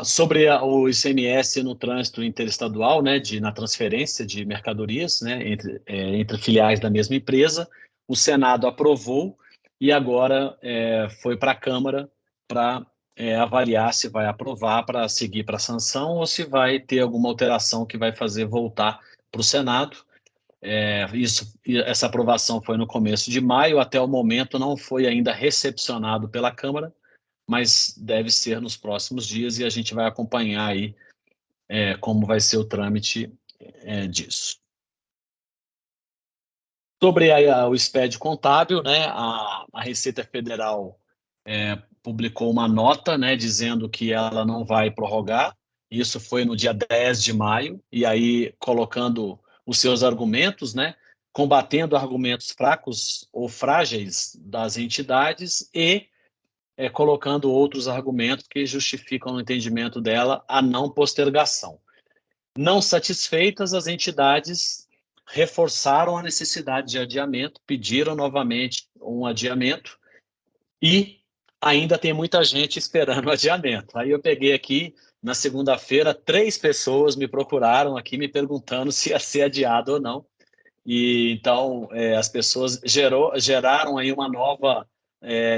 Sobre o ICMS no trânsito interestadual, né, na transferência de mercadorias, né, entre filiais da mesma empresa, o Senado aprovou e agora foi para a Câmara para avaliar se vai aprovar para seguir para a sanção ou se vai ter alguma alteração que vai fazer voltar para o Senado. Essa aprovação foi no começo de maio, até o momento não foi ainda recepcionado pela Câmara, mas deve ser nos próximos dias e a gente vai acompanhar aí como vai ser o trâmite disso. Sobre o SPED contábil, né, a Receita Federal publicou uma nota, né, dizendo que ela não vai prorrogar. Isso foi no dia 10 de maio, e aí colocando os seus argumentos, né, combatendo argumentos fracos ou frágeis das entidades e colocando outros argumentos que justificam, no entendimento dela, a não postergação. Não satisfeitas, as entidades reforçaram a necessidade de adiamento, pediram novamente um adiamento e ainda tem muita gente esperando o adiamento. Aí eu peguei aqui, na segunda-feira, 3 pessoas me procuraram aqui me perguntando se ia ser adiado ou não. E então as pessoas geraram aí uma nova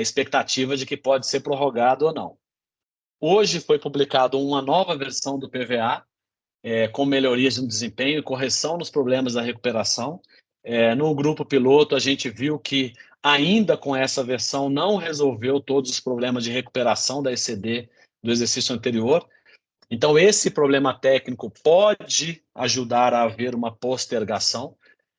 expectativa de que pode ser prorrogado ou não. Hoje foi publicado uma nova versão do PVA, com melhorias no desempenho e correção nos problemas da recuperação. No grupo piloto, a gente viu que ainda com essa versão não resolveu todos os problemas de recuperação da ECD do exercício anterior. Então, esse problema técnico pode ajudar a haver uma postergação.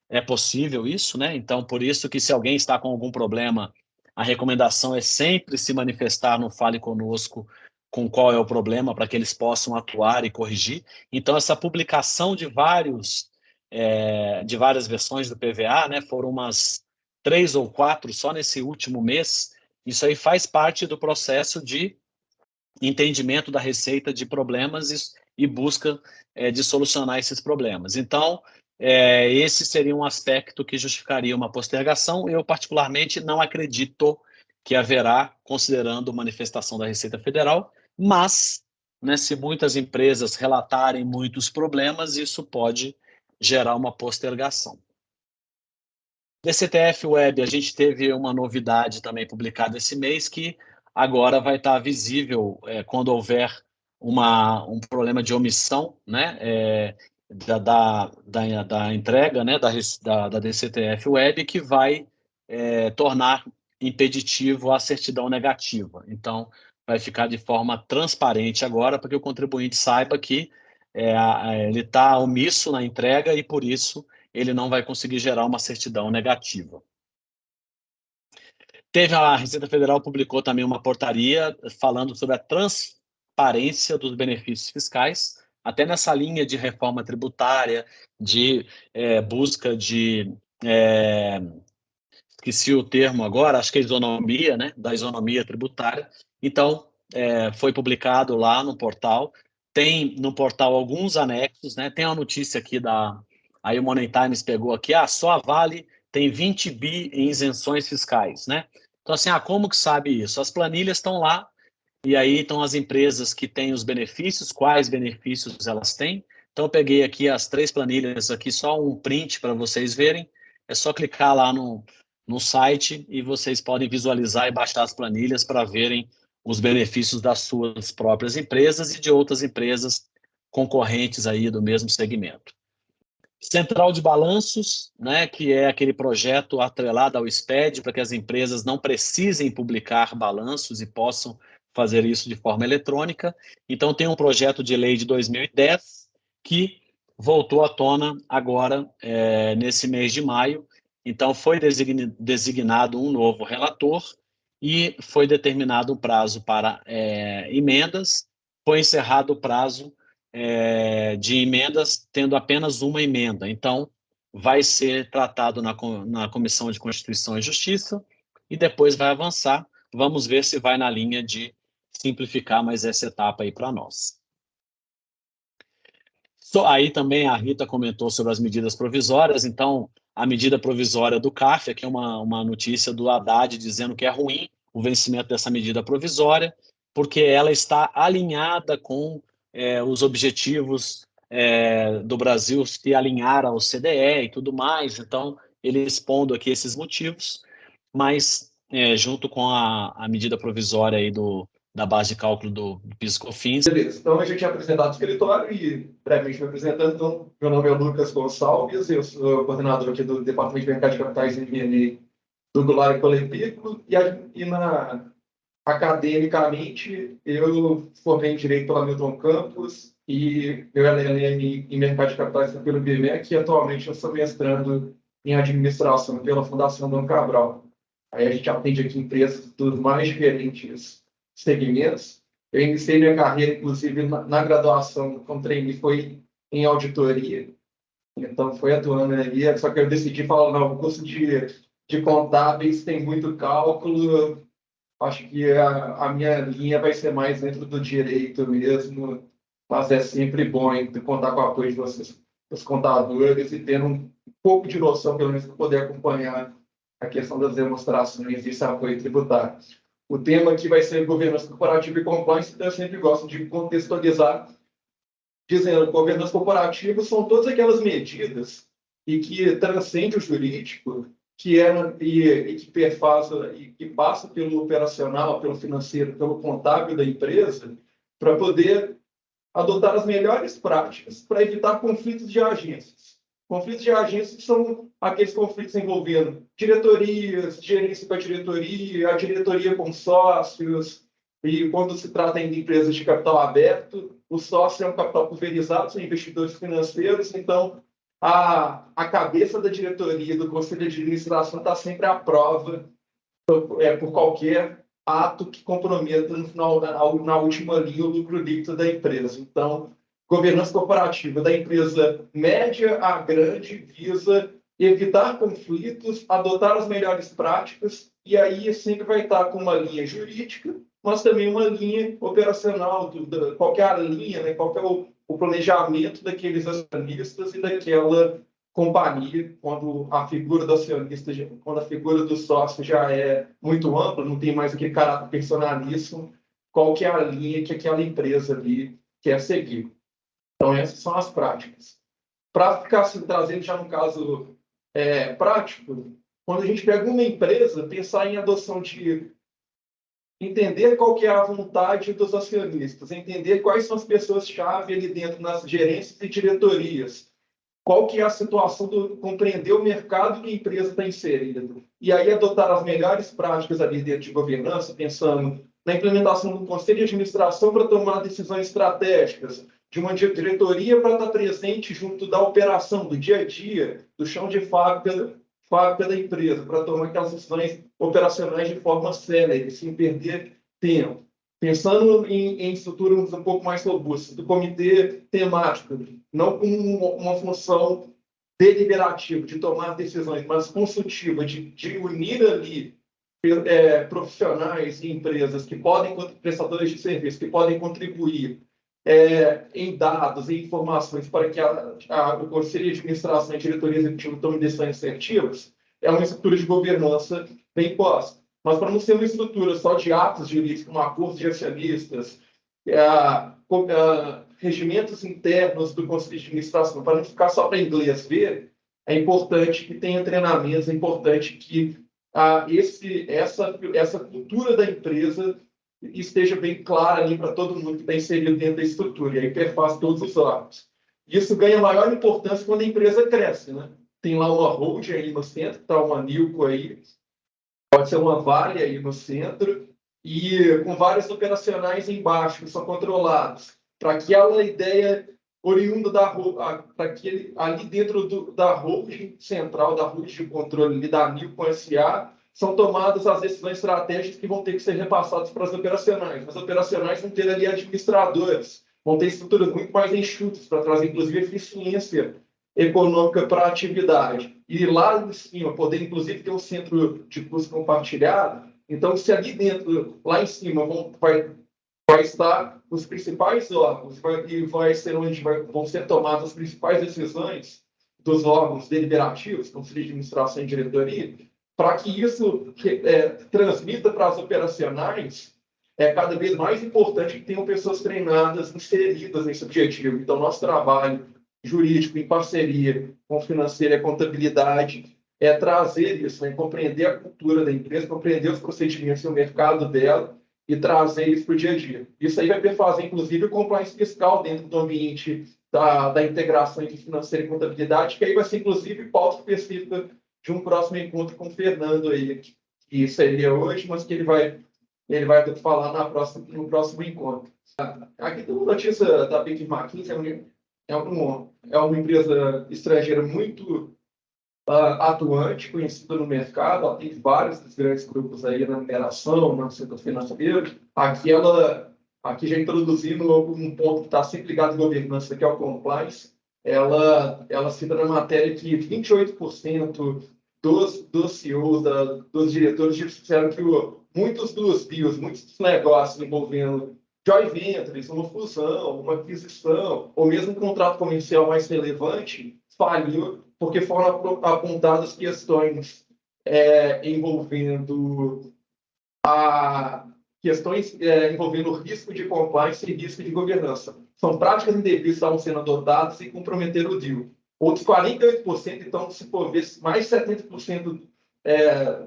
É possível isso, né? Então, por isso que se alguém está com algum problema, a recomendação é sempre se manifestar no Fale Conosco com qual é o problema, para que eles possam atuar e corrigir. Então, essa publicação de várias versões do PVA, né, foram umas 3 ou 4 só nesse último mês, Isso aí faz parte do processo de entendimento da receita de problemas e busca de solucionar esses problemas. Então, esse seria um aspecto que justificaria uma postergação. Eu, particularmente, não acredito que haverá, considerando manifestação da Receita Federal, mas, né, se muitas empresas relatarem muitos problemas, isso pode gerar uma postergação. DCTF Web, a gente teve uma novidade também publicada esse mês, que agora vai estar visível quando houver um problema de omissão, né, da entrega, né, da DCTF Web, que vai tornar impeditivo a certidão negativa. Então, vai ficar de forma transparente agora, para que o contribuinte saiba que ele está omisso na entrega e, por isso, ele não vai conseguir gerar uma certidão negativa. A Receita Federal publicou também uma portaria falando sobre a transparência dos benefícios fiscais, até nessa linha de reforma tributária, de busca de... esqueci o termo agora, acho que é isonomia, né? Da isonomia tributária. Então, foi publicado lá no portal. Tem no portal alguns anexos, né? Tem uma notícia aqui aí o Money Times pegou aqui, só a Vale tem 20 bi em isenções fiscais, né? Então, assim, como que sabe isso? As planilhas estão lá, e aí estão as empresas que têm os benefícios, quais benefícios elas têm. Então, eu peguei aqui as 3 planilhas, aqui só um print para vocês verem. É só clicar lá no site e vocês podem visualizar e baixar as planilhas para verem os benefícios das suas próprias empresas e de outras empresas concorrentes aí do mesmo segmento. Central de Balanços, né, que é aquele projeto atrelado ao SPED, para que as empresas não precisem publicar balanços e possam fazer isso de forma eletrônica. Então, tem um projeto de lei de 2010 que voltou à tona agora, nesse mês de maio. Então, foi designado um novo relator e foi determinado um prazo para emendas. Foi encerrado o prazo de emendas, tendo apenas uma emenda. Então, vai ser tratado na Comissão de Constituição e Justiça e depois vai avançar. Vamos ver se vai na linha de simplificar mais essa etapa aí para nós. Aí também a Rita comentou sobre as medidas provisórias. Então, a medida provisória do CAF, aqui é uma notícia do Haddad dizendo que é ruim o vencimento dessa medida provisória, porque ela está alinhada com os objetivos do Brasil se alinhar ao CDE e tudo mais. Então, ele expondo aqui esses motivos, mas junto com a medida provisória aí da base de cálculo do PIS/COFINS. Beleza, então a gente tinha apresentado o escritório e brevemente me apresentando. Então, meu nome é Lucas Gonçalves, eu sou coordenador aqui do Departamento de Mercado de Capitais e M&A do Goulart Coletivo, academicamente, eu formei em Direito pela Milton Campus e meu LLM em Mercado de Capitais pelo BMEC, e atualmente eu sou mestrando em Administração pela Fundação Dom Cabral. Aí a gente atende aqui empresas dos mais diferentes segmentos. Eu iniciei minha carreira, inclusive, na graduação com trainee, foi em auditoria. Então, foi atuando ali, só que eu decidi falar, não, o curso de contábeis tem muito cálculo, acho que a minha linha vai ser mais dentro do direito mesmo, mas é sempre bom contar com o apoio de vocês, dos contadores, e ter um pouco de noção, pelo menos, para poder acompanhar a questão das demonstrações e esse apoio tributário. O tema aqui vai ser governança corporativa e compliance, então eu sempre gosto de contextualizar, dizendo que governança corporativa são todas aquelas medidas e que transcendem o jurídico, que passa pelo operacional, pelo financeiro, pelo contábil da empresa, para poder adotar as melhores práticas para evitar conflitos de agências. Conflitos de agências são aqueles conflitos envolvendo diretorias, gerência com a diretoria com sócios, e quando se trata de empresas de capital aberto, o sócio é um capital pulverizado, são investidores financeiros, então a cabeça da diretoria, do conselho de administração, está sempre à prova por qualquer ato que comprometa no final, na última linha, o lucro líquido da empresa. Então, governança corporativa da empresa média a grande visa evitar conflitos, adotar as melhores práticas, e aí sempre vai estar com uma linha jurídica, mas também uma linha operacional, qual que é a linha, né, qual que é o planejamento daqueles acionistas e daquela companhia, quando a figura do acionista, quando a figura do sócio já é muito ampla, não tem mais aquele caráter personalíssimo, qual que é a linha que aquela empresa ali quer seguir. Então, essas são as práticas. Para ficar assim, trazendo já no caso prático, quando a gente pega uma empresa, pensar em adoção de entender qual que é a vontade dos acionistas, entender quais são as pessoas-chave ali dentro nas gerências e diretorias, qual que é a situação do compreender o mercado que a empresa está inserida, e aí adotar as melhores práticas ali dentro de governança, pensando na implementação do conselho de administração para tomar decisões estratégicas, de uma diretoria para estar presente junto da operação, do dia a dia, do chão de fábrica da empresa, para tomar aquelas decisões operacionais de forma célere, sem perder tempo. Pensando em estruturas um pouco mais robustas, do comitê temático, não como uma função deliberativa de tomar decisões, mas consultiva, de unir ali profissionais e empresas que podem, prestadores de serviço, que podem contribuir em dados e informações para que o Conselho de Administração e a Diretoria Executiva tomem decisões assertivas, é uma estrutura de governança bem posta. Mas para não ser uma estrutura só de atos jurídicos, como acordos de acionistas, regimentos internos do Conselho de Administração, para não ficar só para inglês ver, é importante que tenha treinamentos, é importante que essa cultura da empresa esteja bem clara ali para todo mundo que está inserido dentro da estrutura, e aí perface todos os órgãos. Isso ganha maior importância quando a empresa cresce, né? Tem lá uma holding aí no centro, está uma Nilco aí, pode ser uma Vale aí no centro, e com vários operacionais embaixo, que são controlados, para aquela ideia oriunda para que ali dentro da holding central, da holding de controle da Nilco S.A., são tomadas as decisões estratégicas que vão ter que ser repassadas para as operacionais. As operacionais vão ter ali administradores, vão ter estruturas muito mais enxutas para trazer, inclusive, eficiência econômica para a atividade. E lá em cima, poder, inclusive, ter um centro de custo compartilhado. Então, se ali dentro, lá em cima, vai estar os principais órgãos, e vai ser onde vão ser tomadas as principais decisões dos órgãos deliberativos, Conselho de Administração e Diretoria, para que isso transmita para as operacionais, é cada vez mais importante que tenham pessoas treinadas, inseridas nesse objetivo. Então, nosso trabalho jurídico, em parceria com financeira e contabilidade, é trazer isso, compreender a cultura da empresa, compreender os procedimentos e o mercado dela e trazer isso para o dia a dia. Isso aí vai perfazer, inclusive, o compliance fiscal dentro do ambiente da integração entre financeira e contabilidade, que aí vai ser, inclusive, pauta específica de um próximo encontro com o Fernando aí, que seria hoje, mas que ele vai falar no próximo encontro. Aqui tem uma notícia da Baker McKinsey, é uma empresa estrangeira muito atuante, conhecida no mercado. Ela tem vários dos grandes grupos aí na mineração, no setor financeiro. Aqui já introduzindo um ponto que está sempre ligado à governança, que é o compliance. Ela cita na matéria que 28% dos CEOs, dos diretores, disseram que muitos dos deals, muitos dos negócios envolvendo joint ventures, uma fusão, uma aquisição, ou mesmo um contrato comercial mais relevante, faliu porque foram apontadas questões envolvendo risco de compliance e risco de governança. São práticas indevidas que estavam sendo adotadas e comprometeram o deal. Outros 48%, então, se for ver, mais 70%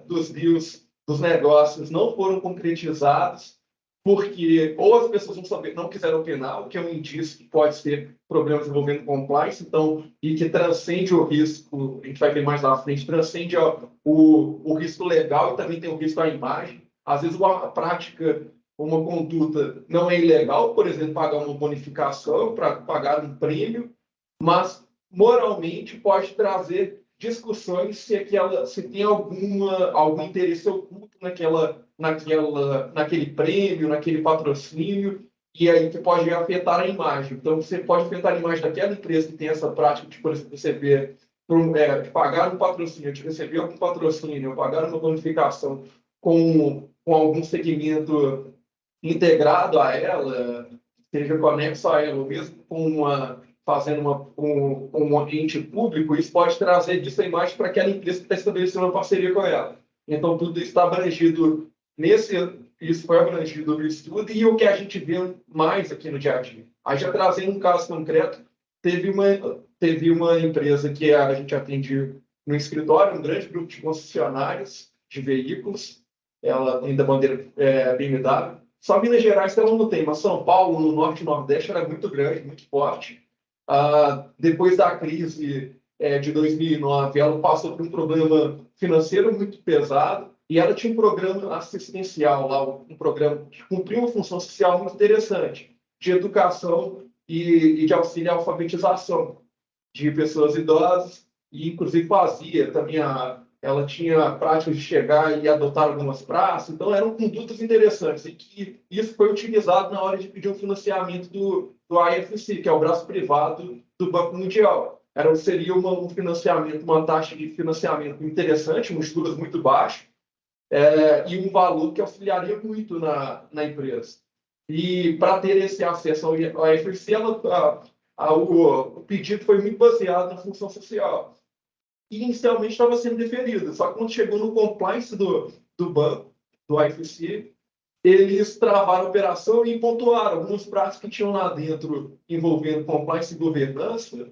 dos deals, dos negócios, não foram concretizados, porque ou as pessoas não quiseram opinar, o que é um indício que pode ser problemas envolvendo compliance, então, e que transcende o risco, a gente vai ver mais lá na frente, transcende o risco legal e também tem o risco à imagem. Às vezes, uma prática, uma conduta não é ilegal, por exemplo, pagar uma bonificação para pagar um prêmio, mas moralmente pode trazer discussões se tem algum interesse oculto naquele prêmio, naquele patrocínio, e aí que pode afetar a imagem. Então, você pode afetar a imagem daquela empresa que tem essa prática de, por exemplo, você vê de pagar um patrocínio, de receber algum patrocínio, pagar uma bonificação com algum segmento integrado a ela, seja conexo a ela, ou mesmo fazendo um ambiente público, isso pode trazer disso a imagem para aquela empresa que está estabelecendo uma parceria com ela. Então, tudo isso está abrangido isso foi abrangido no estudo e o que a gente vê mais aqui no dia a dia. Aí, já trazendo um caso concreto, teve uma empresa que a gente atende no escritório, um grande grupo de concessionários de veículos, ela tem da bandeira BMW. Só Minas Gerais que ela não tem, mas São Paulo, no Norte e Nordeste, era muito grande, muito forte. Depois da crise de 2009, ela passou por um problema financeiro muito pesado e ela tinha um programa assistencial lá, um programa que cumpria uma função social muito interessante, de educação e de auxílio à alfabetização de pessoas idosas, e inclusive fazia também ela tinha práticas de chegar e adotar algumas praças, então eram condutas interessantes, e que isso foi utilizado na hora de pedir um financiamento do IFC, que é o braço privado do Banco Mundial. Seria um financiamento, uma taxa de financiamento interessante, um juros muito baixo, e um valor que auxiliaria muito na empresa. E para ter esse acesso ao IFC, o pedido foi muito baseado na função social. Inicialmente estava sendo deferido, só que quando chegou no compliance do banco, do IFC, eles travaram a operação e pontuaram algumas práticas que tinham lá dentro envolvendo compliance e governança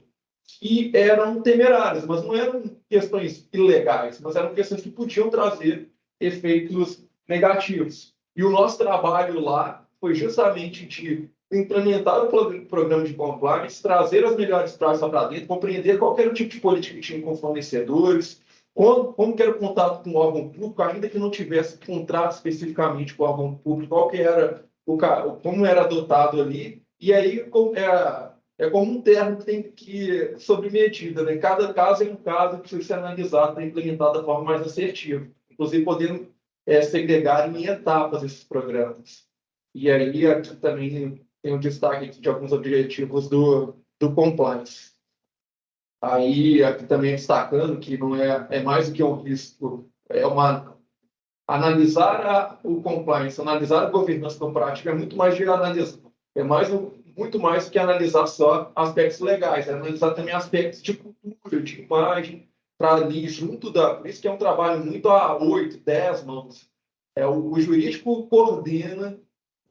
que eram temerárias, mas não eram questões ilegais, mas eram questões que podiam trazer efeitos negativos. E o nosso trabalho lá foi justamente de implementar o programa de compliance, trazer as melhores práticas para dentro, compreender qualquer tipo de política que tinha com fornecedores, como que era o contato com o órgão público, ainda que não tivesse contrato especificamente com o órgão público, como era adotado ali, e aí é como um termo que tem que sob medida, né? Cada caso é um caso que precisa ser analisado para implementar da forma mais assertiva, inclusive podendo segregar em etapas esses programas. E aí aqui também tem um destaque de alguns objetivos do compliance. Aí aqui também destacando que não é mais do que um risco, analisar o compliance, analisar a governança com prática é muito mais de analisar, muito mais do que analisar só aspectos legais, analisar também aspectos de cultura, de imagem, para ali junto por isso que é um trabalho muito a 8, 10 mãos. O jurídico coordena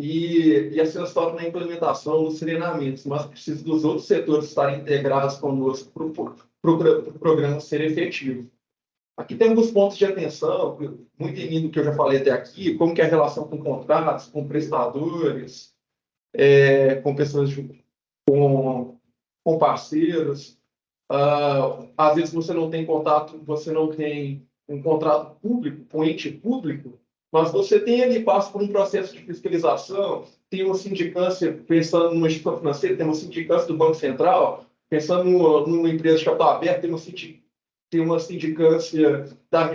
e assessora na implementação dos treinamentos, mas precisa dos outros setores estarem integrados conosco para o programa ser efetivo. Aqui tem alguns pontos de atenção, muito em linha do que eu já falei até aqui, como que é a relação com contratos, com prestadores, com pessoas, com parceiros. Às vezes você não tem contato, você não tem um contrato público, com ente público, mas você tem ali, passa por um processo de fiscalização, tem uma sindicância, pensando numa instituição financeira, tem uma sindicância do Banco Central, pensando numa empresa de capital aberto, tem uma sindicância da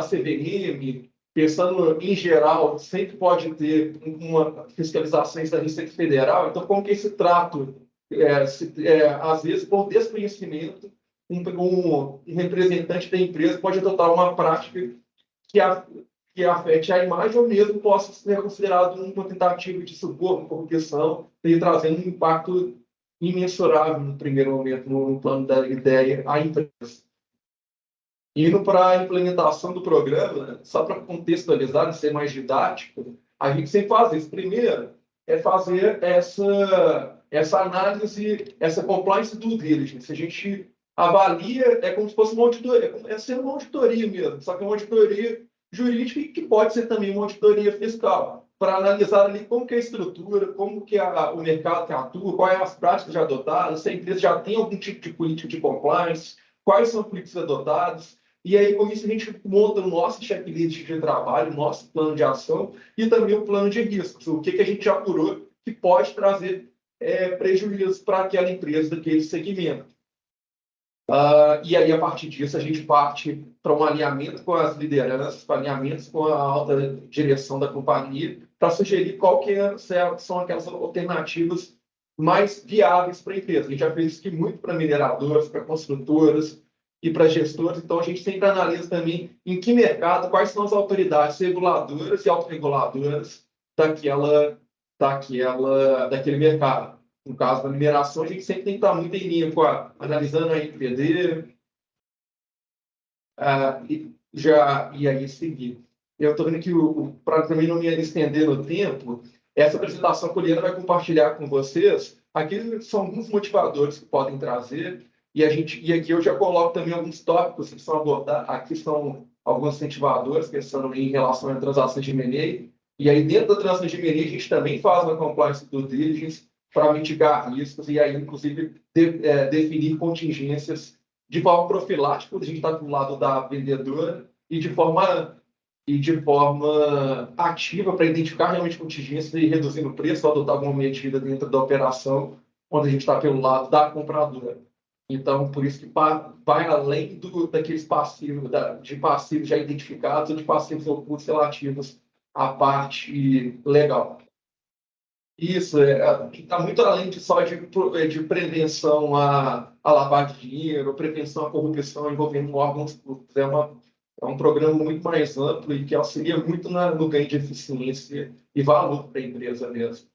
CVM, pensando em geral, sempre pode ter uma fiscalização da Receita Federal. Então, como que esse trato, às vezes, por desconhecimento, um representante da empresa pode adotar uma prática que afete a imagem ou mesmo possa ser considerado uma tentativa de suborno, corrupção, e trazendo um impacto imensurável no primeiro momento no plano da ideia à empresa. Indo para a implementação do programa, né, só para contextualizar e ser mais didático, a gente sempre faz isso. Primeiro, é fazer essa análise, essa compliance due diligence. A gente avalia, é como se fosse uma auditoria, é ser uma auditoria mesmo, só que é uma auditoria jurídica e que pode ser também uma auditoria fiscal, para analisar ali como que é a estrutura, como que o mercado que atua, quais as práticas já adotadas, se a empresa já tem algum tipo de política de compliance, quais são as políticas adotadas, e aí com isso a gente monta o nosso checklist de trabalho, o nosso plano de ação e também o plano de riscos, o que a gente já apurou que pode trazer prejuízos para aquela empresa daquele segmento. E aí, a partir disso, a gente parte para um alinhamento com as lideranças, para alinhamentos com a alta direção da companhia, para sugerir qual que são aquelas alternativas mais viáveis para a empresa. A gente já fez isso aqui muito para mineradoras, para construtoras e para gestores, então a gente sempre analisa também em que mercado, quais são as autoridades reguladoras e autorreguladoras daquele mercado. No caso da mineração, a gente sempre tem que estar muito em linha analisando a NPD, e aí seguir. Eu estou vendo que, para também não me estender no tempo, essa apresentação que a Liana vai compartilhar com vocês, aqui são alguns motivadores que podem trazer, e aqui eu já coloco também alguns tópicos que são abordados, aqui são alguns incentivadores que são em relação a transações de M&A, e aí dentro da transação de M&A a gente também faz uma compliance due diligence para mitigar riscos, e aí inclusive definir contingências de forma profilática, quando a gente está do lado da vendedora, e de forma ativa para identificar realmente contingências e reduzindo o preço, ou adotar alguma medida dentro da operação, quando a gente está pelo lado da compradora. Então, por isso que vai além daqueles passivos, de passivos já identificados ou de passivos ocultos relativos à parte legal. Isso, está muito além só de prevenção à lavagem de dinheiro, prevenção à corrupção envolvendo órgãos públicos. É um programa muito mais amplo e que auxilia muito no ganho de eficiência e valor para a empresa mesmo.